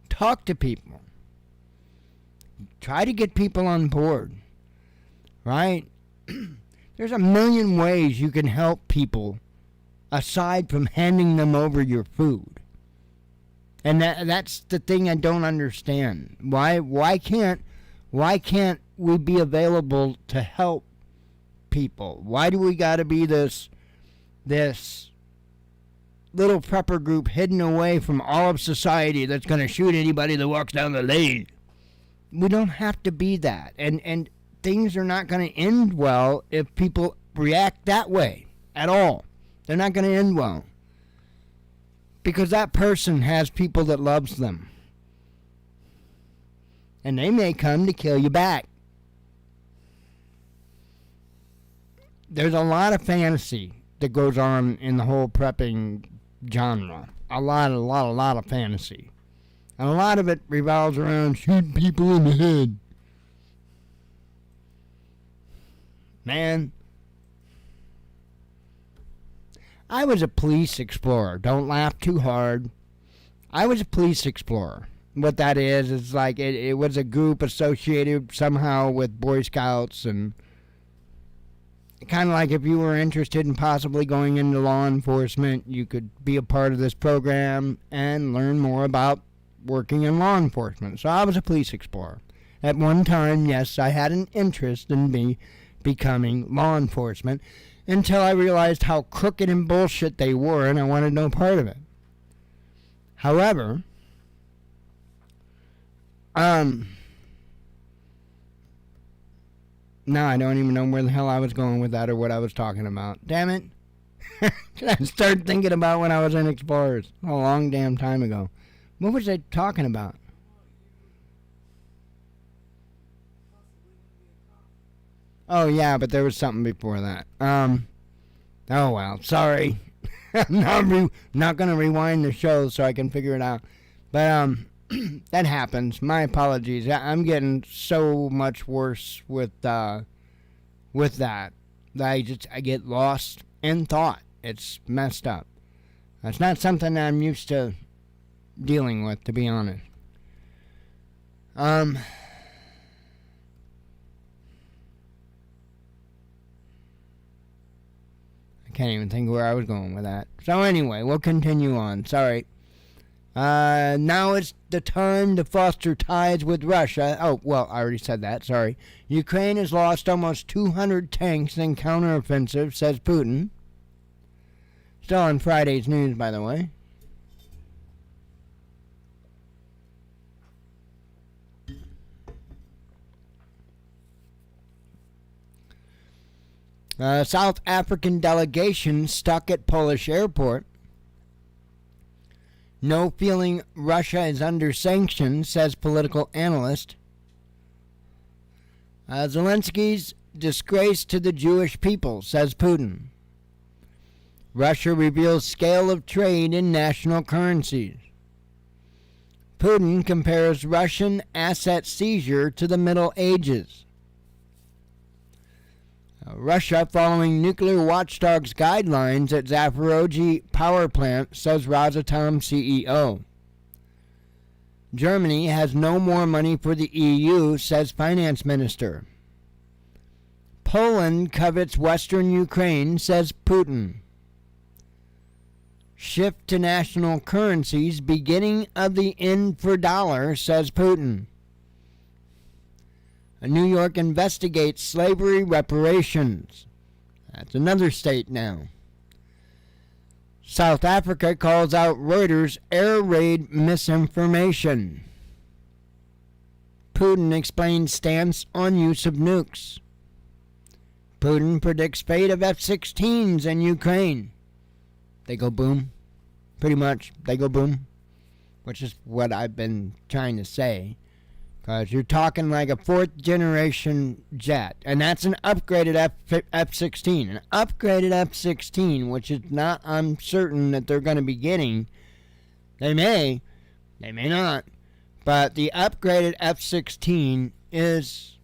talk to people. Try to get people on board, right? There's a million ways you can help people aside from handing them over your food. And that's the thing I don't understand. Why can't we be available to help people? Why do we got to be this little prepper group hidden away from all of society that's going to shoot anybody that walks down the lane? We don't have to be that. And things are not going to end well if people react that way at all. They're not going to end well. Because that person has people that loves them. And they may come to kill you back. There's a lot of fantasy that goes on in the whole prepping genre. A lot of fantasy. And a lot of it revolves around shooting people in the head. Man, I was a police explorer. Don't laugh too hard. I was a police explorer. What that is like it was a group associated somehow with Boy Scouts, and kind of like if you were interested in possibly going into law enforcement, you could be a part of this program and learn more about working in law enforcement. So I was a police explorer. At one time, yes, I had an interest in becoming law enforcement until I realized how crooked and bullshit they were, and I wanted no part of it. However, now I don't even know where the hell I was going with that or what I was talking about. Damn it. I started thinking about when I was in Explorers a long damn time ago. What was I talking about? Oh, yeah, but there was something before that. Oh, well, sorry. I'm not going to rewind the show so I can figure it out. But, that happens. My apologies. I'm getting so much worse with that. I get lost in thought. It's messed up. It's not something I'm used to dealing with, to be honest. I can't even think where I was going with that. So anyway, we'll continue on. Sorry. Now it's the time to foster ties with Russia. Oh, well, I already said that. Sorry. Ukraine has lost almost 200 tanks in counteroffensive, says Putin. Still on Friday's news, by the way. South African delegation stuck at Polish airport. No feeling Russia is under sanctions, says political analyst. Zelensky's disgrace to the Jewish people, says Putin. Russia reveals scale of trade in national currencies. Putin compares Russian asset seizure to the Middle Ages. Russia following nuclear watchdog's guidelines at Zaporozhye power plant, says Rosatom CEO. Germany has no more money for the EU, says finance minister. Poland covets Western Ukraine, says Putin. Shift to national currencies, beginning of the end for dollar, says Putin. New York investigates slavery reparations. That's another state now. South Africa calls out Reuters air raid misinformation. Putin explains stance on use of nukes. Putin predicts fate of F-16s in Ukraine. They go boom. Pretty much, they go boom. Which is what I've been trying to say. Because you're talking like a fourth-generation jet. And that's an upgraded F-16. An upgraded F-16, which is not, I'm certain that they're going to be getting. They may not. But the upgraded F-16 is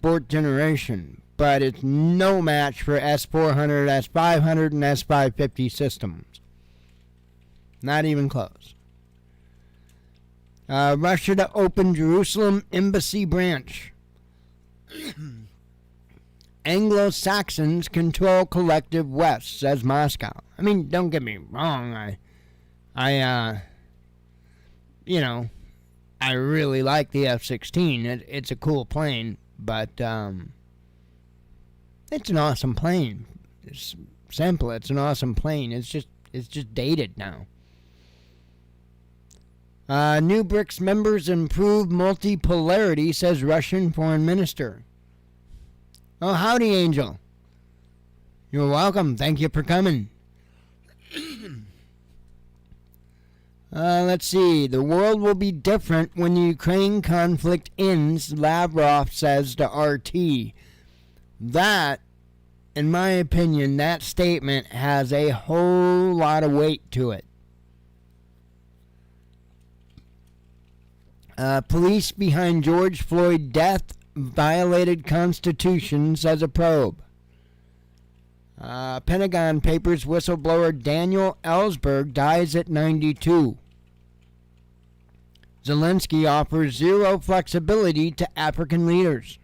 fourth generation. But it's no match for S-400, S-500, and S-550 systems. Not even close. Russia to open Jerusalem embassy branch. Anglo-Saxons control collective West, says Moscow. I mean, don't get me wrong. I really like the F-16. It's a cool plane, but it's an awesome plane. It's simple. It's an awesome plane. It's just dated now. New BRICS members improve multipolarity, says Russian foreign minister. Oh, howdy, Angel. You're welcome. Thank you for coming. Let's see. The world will be different when the Ukraine conflict ends, Lavrov says to RT. That, in my opinion, that statement has a whole lot of weight to it. Police behind George Floyd death violated Constitution, says a probe. Pentagon Papers whistleblower Daniel Ellsberg dies at 92. Zelensky offers zero flexibility to African leaders.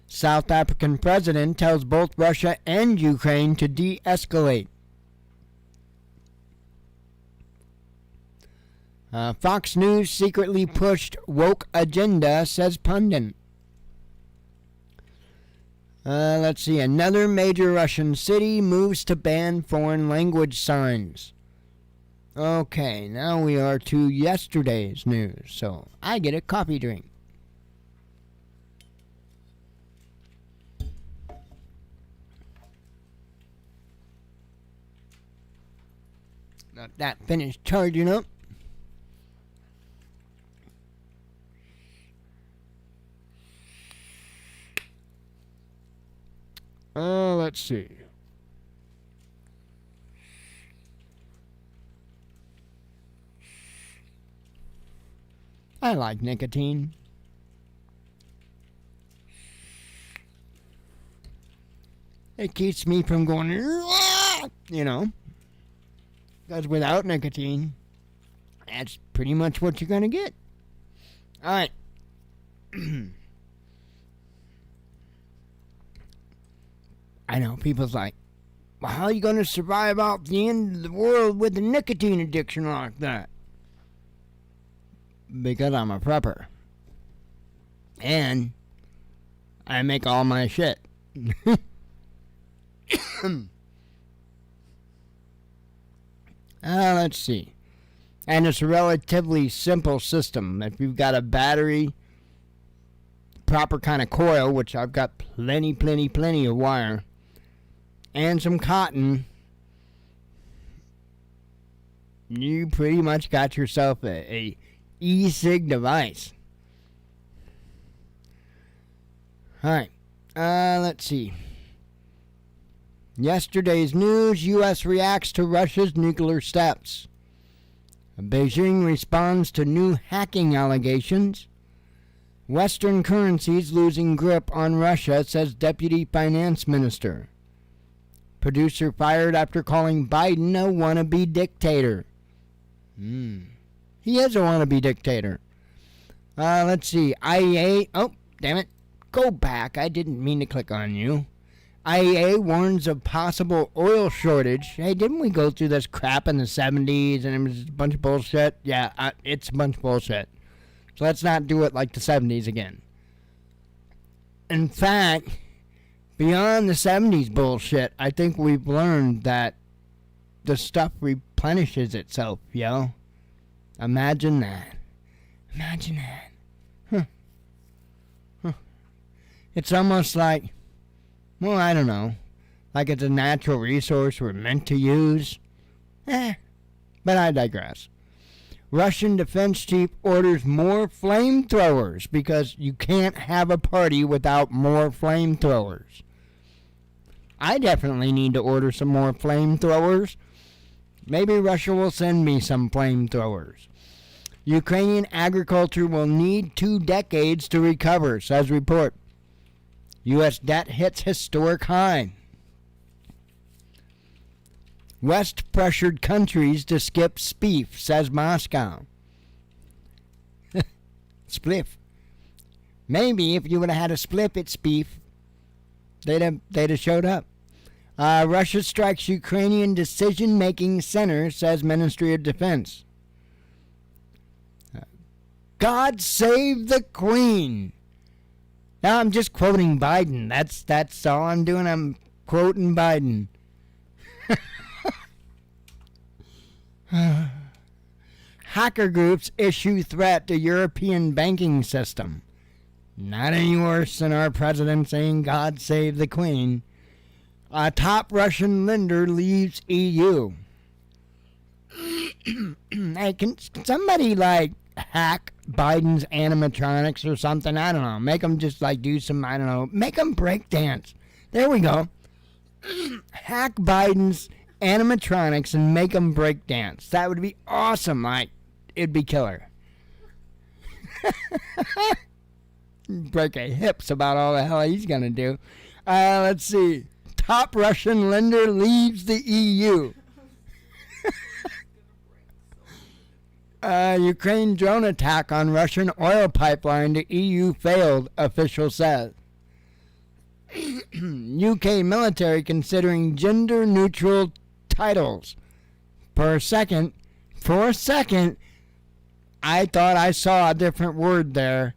South African president tells both Russia and Ukraine to de-escalate. Fox News secretly pushed woke agenda, says pundit. Let's see. Another major Russian city moves to ban foreign language signs. Okay, now we are to yesterday's news. So I get a coffee drink. Got that finished charging up. Let's see. I like nicotine. It keeps me from going, because without nicotine, that's pretty much what you're going to get. All right. I know, people's like, well, how are you going to survive out the end of the world with a nicotine addiction like that? Because I'm a prepper. And I make all my shit. Let's see. And it's a relatively simple system. If you've got a battery, proper kind of coil, which I've got plenty of wire, and some cotton, you pretty much got yourself a e-cig device. Alright, let's see. Yesterday's news, U.S. reacts to Russia's nuclear steps. Beijing responds to new hacking allegations. Western currencies losing grip on Russia, says Deputy Finance Minister. Producer fired after calling Biden a wannabe dictator. He is a wannabe dictator. Let's see. IEA. Oh, damn it. Go back. I didn't mean to click on you. IEA warns of possible oil shortage. Hey, didn't we go through this crap in the 70s and it was a bunch of bullshit? Yeah, it's a bunch of bullshit. So let's not do it like the 70s again. In fact, beyond the 70s bullshit, I think we've learned that the stuff replenishes itself, yo. Imagine that. Imagine that. It's almost like, well, I don't know, like it's a natural resource we're meant to use. But I digress. Russian defense chief orders more flamethrowers because you can't have a party without more flamethrowers. I definitely need to order some more flamethrowers. Maybe Russia will send me some flamethrowers. Ukrainian agriculture will need 2 decades to recover, says report. U.S. debt hits historic high. West pressured countries to skip SPIF, says Moscow. Spliff. Maybe if you would have had a spliff at SPIF, they'd have showed up. Russia strikes Ukrainian decision-making center, says Ministry of Defense. God save the Queen. Now I'm just quoting Biden. That's all I'm doing. I'm quoting Biden. Hacker groups issue threat to European banking system. Not any worse than our president saying God save the Queen. A top Russian lender leaves EU. Hey, can somebody hack Biden's animatronics or something? I don't know. Make them just do some, I don't know. Make them break dance. There we go. Hack Biden's animatronics and make them break dance. That would be awesome. It'd be killer. Break a hips about all the hell he's gonna do. Let's see. Top Russian lender leaves the EU. Ukraine drone attack on Russian oil pipeline to EU failed, official says. UK military considering gender-neutral titles. For a second, I thought I saw a different word there,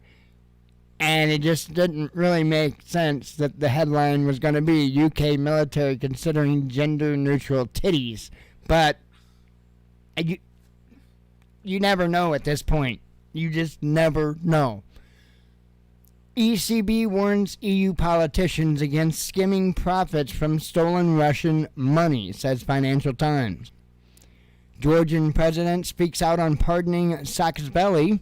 and it just didn't really make sense that the headline was going to be UK military considering gender-neutral titties. But you never know at this point. You just never know. ECB warns EU politicians against skimming profits from stolen Russian money, says Financial Times. Georgian president speaks out on pardoning Saakashvili.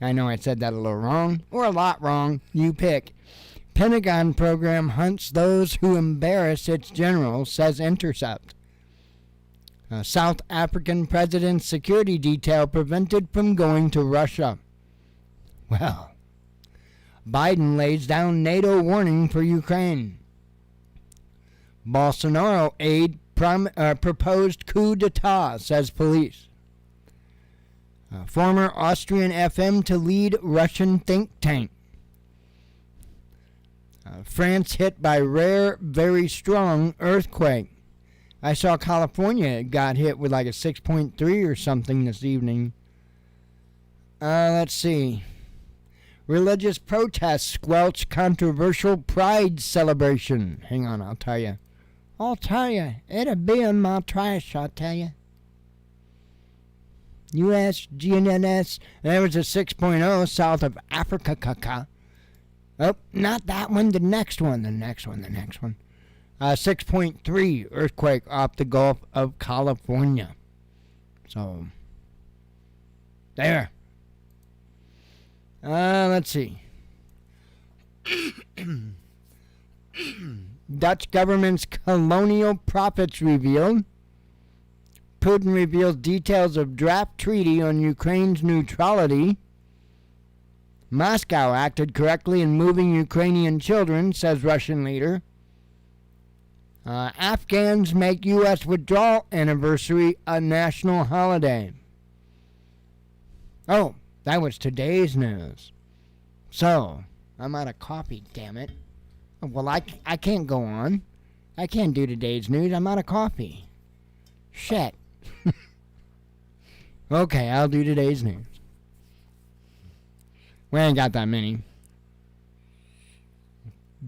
I know I said that a little wrong, or a lot wrong. You pick. Pentagon program hunts those who embarrass its general, says Intercept. South African president's security detail prevented from going to Russia. Well, Biden lays down NATO warning for Ukraine. Bolsonaro aide proposed coup d'etat, says police. Former Austrian FM to lead Russian think tank. France hit by rare, very strong earthquake. I saw California got hit with a 6.3 or something this evening. Let's see. Religious protests squelch controversial pride celebration. Hang on, I'll tell you. It'll be in my trash, I'll tell you. USGNS, there was a 6.0 south of Africa. Oh, not that one, the next one. 6.3 earthquake off the Gulf of California. So, there. Let's see. Dutch government's colonial profits revealed. Putin reveals details of draft treaty on Ukraine's neutrality. Moscow acted correctly in moving Ukrainian children, says Russian leader. Afghans make U.S. withdrawal anniversary a national holiday. Oh, that was today's news. So, I'm out of coffee, damn it. Well, I can't go on. I can't do today's news. I'm out of coffee. Shit. Okay, I'll do today's news. We ain't got that many.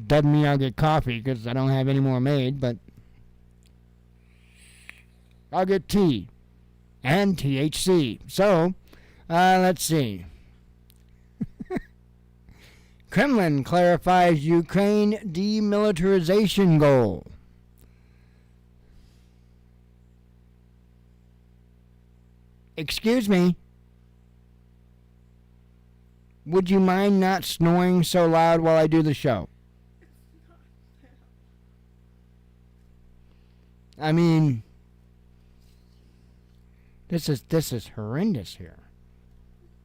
Doesn't mean I'll get coffee because I don't have any more made, but I'll get tea and THC. So, let's see. Kremlin clarifies Ukraine demilitarization goal. Excuse me, Would you mind not snoring so loud while I do the show? I mean, this is horrendous here.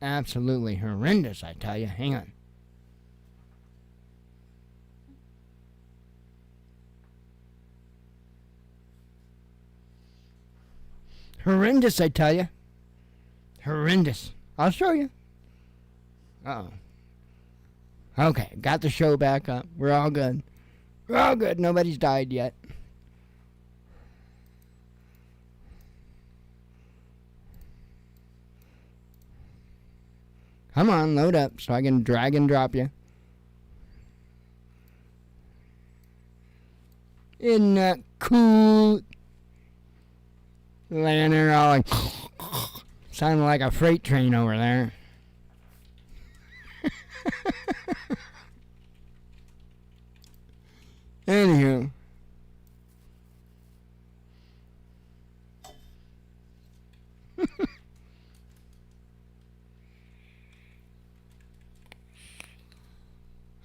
Absolutely horrendous, I tell you. Hang on. Horrendous, I tell you. Horrendous. I'll show you. Uh-oh. Okay, got the show back up. We're all good. We're all good. Nobody's died yet. Come on, load up so I can drag and drop you. Isn't that cool? Laying there all like... sounding like a freight train over there. Anywho.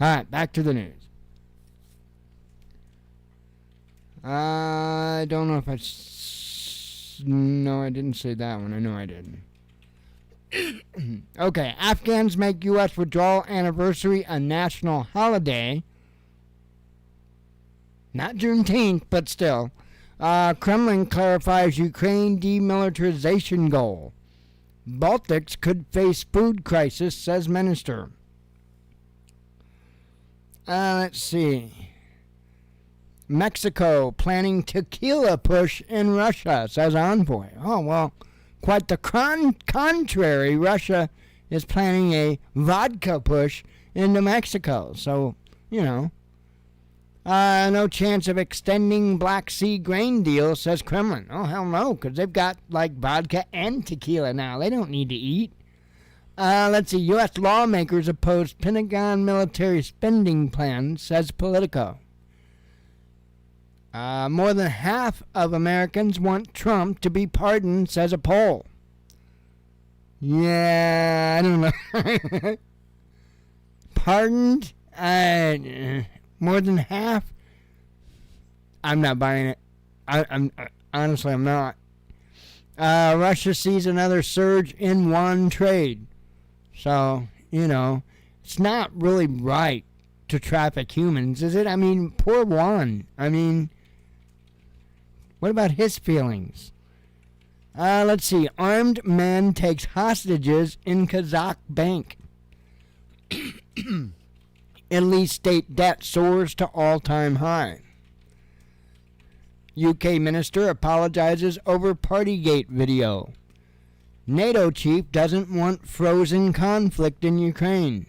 Alright, back to the news. I don't know if no, I didn't say that one. I know I didn't. Okay, Afghans make U.S. withdrawal anniversary a national holiday. Not Juneteenth, but still. Kremlin clarifies Ukraine demilitarization goal. Baltics could face food crisis, says minister. Let's see. Mexico planning tequila push in Russia, says envoy. Oh, well, quite the contrary. Russia is planning a vodka push into Mexico. So, you know. No chance of extending Black Sea grain deal, says Kremlin. Oh, hell no, because they've got, like, vodka and tequila now. They don't need to eat. Let's see. U.S. lawmakers oppose Pentagon military spending plan, says Politico. More than half of Americans want Trump to be pardoned, says a poll. Yeah, I don't know. Pardoned? More than half? I'm not buying it. I'm honestly, I'm not. Russia sees another surge in yuan trade. So, you know, it's not really right to traffic humans, is it? I mean, poor Juan. I mean, what about his feelings? Let's see. Armed man takes hostages in Kazakh bank. Italy state debt soars to all-time high. UK minister apologizes over Partygate video. NATO chief doesn't want frozen conflict in Ukraine.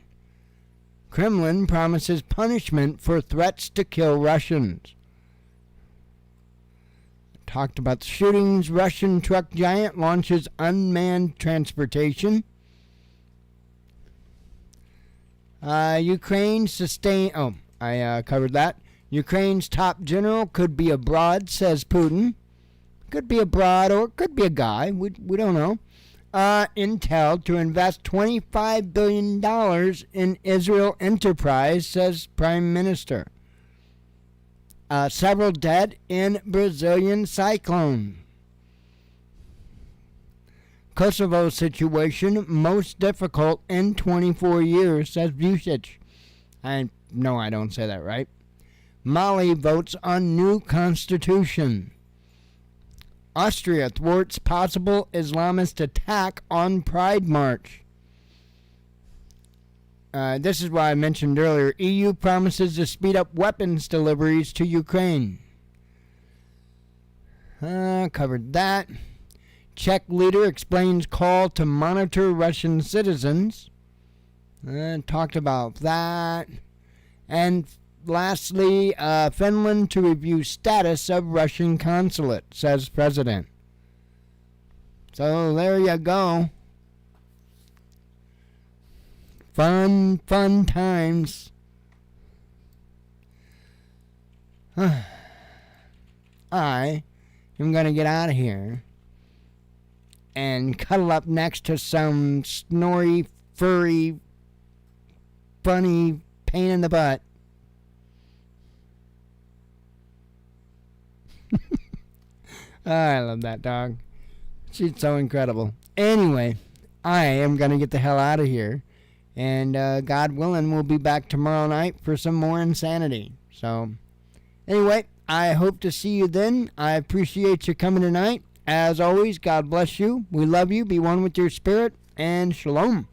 Kremlin promises punishment for threats to kill Russians. Talked about the shootings. Russian truck giant launches unmanned transportation. Ukraine sustain... Oh, I covered that. Ukraine's top general could be abroad, says Putin. Could be abroad or could be a guy. We don't know. Intel to invest $25 billion in Israel enterprise, says Prime Minister. Several dead in Brazilian cyclone. Kosovo situation most difficult in 24 years, says Vucic. I know I don't say that right. Mali votes on new constitution. Austria thwarts possible Islamist attack on Pride March. This is what I mentioned earlier. EU promises to speed up weapons deliveries to Ukraine. Covered that. Czech leader explains call to monitor Russian citizens. Talked about that. And lastly, Finland to review status of Russian consulate, says President. So there you go. Fun times. I am going to get out of here and cuddle up next to some snory, furry funny pain in the butt. I love that dog. She's so incredible. Anyway, I am going to get the hell out of here. And God willing, we'll be back tomorrow night for some more insanity. So, anyway, I hope to see you then. I appreciate you coming tonight. As always, God bless you. We love you. Be one with your spirit. And shalom.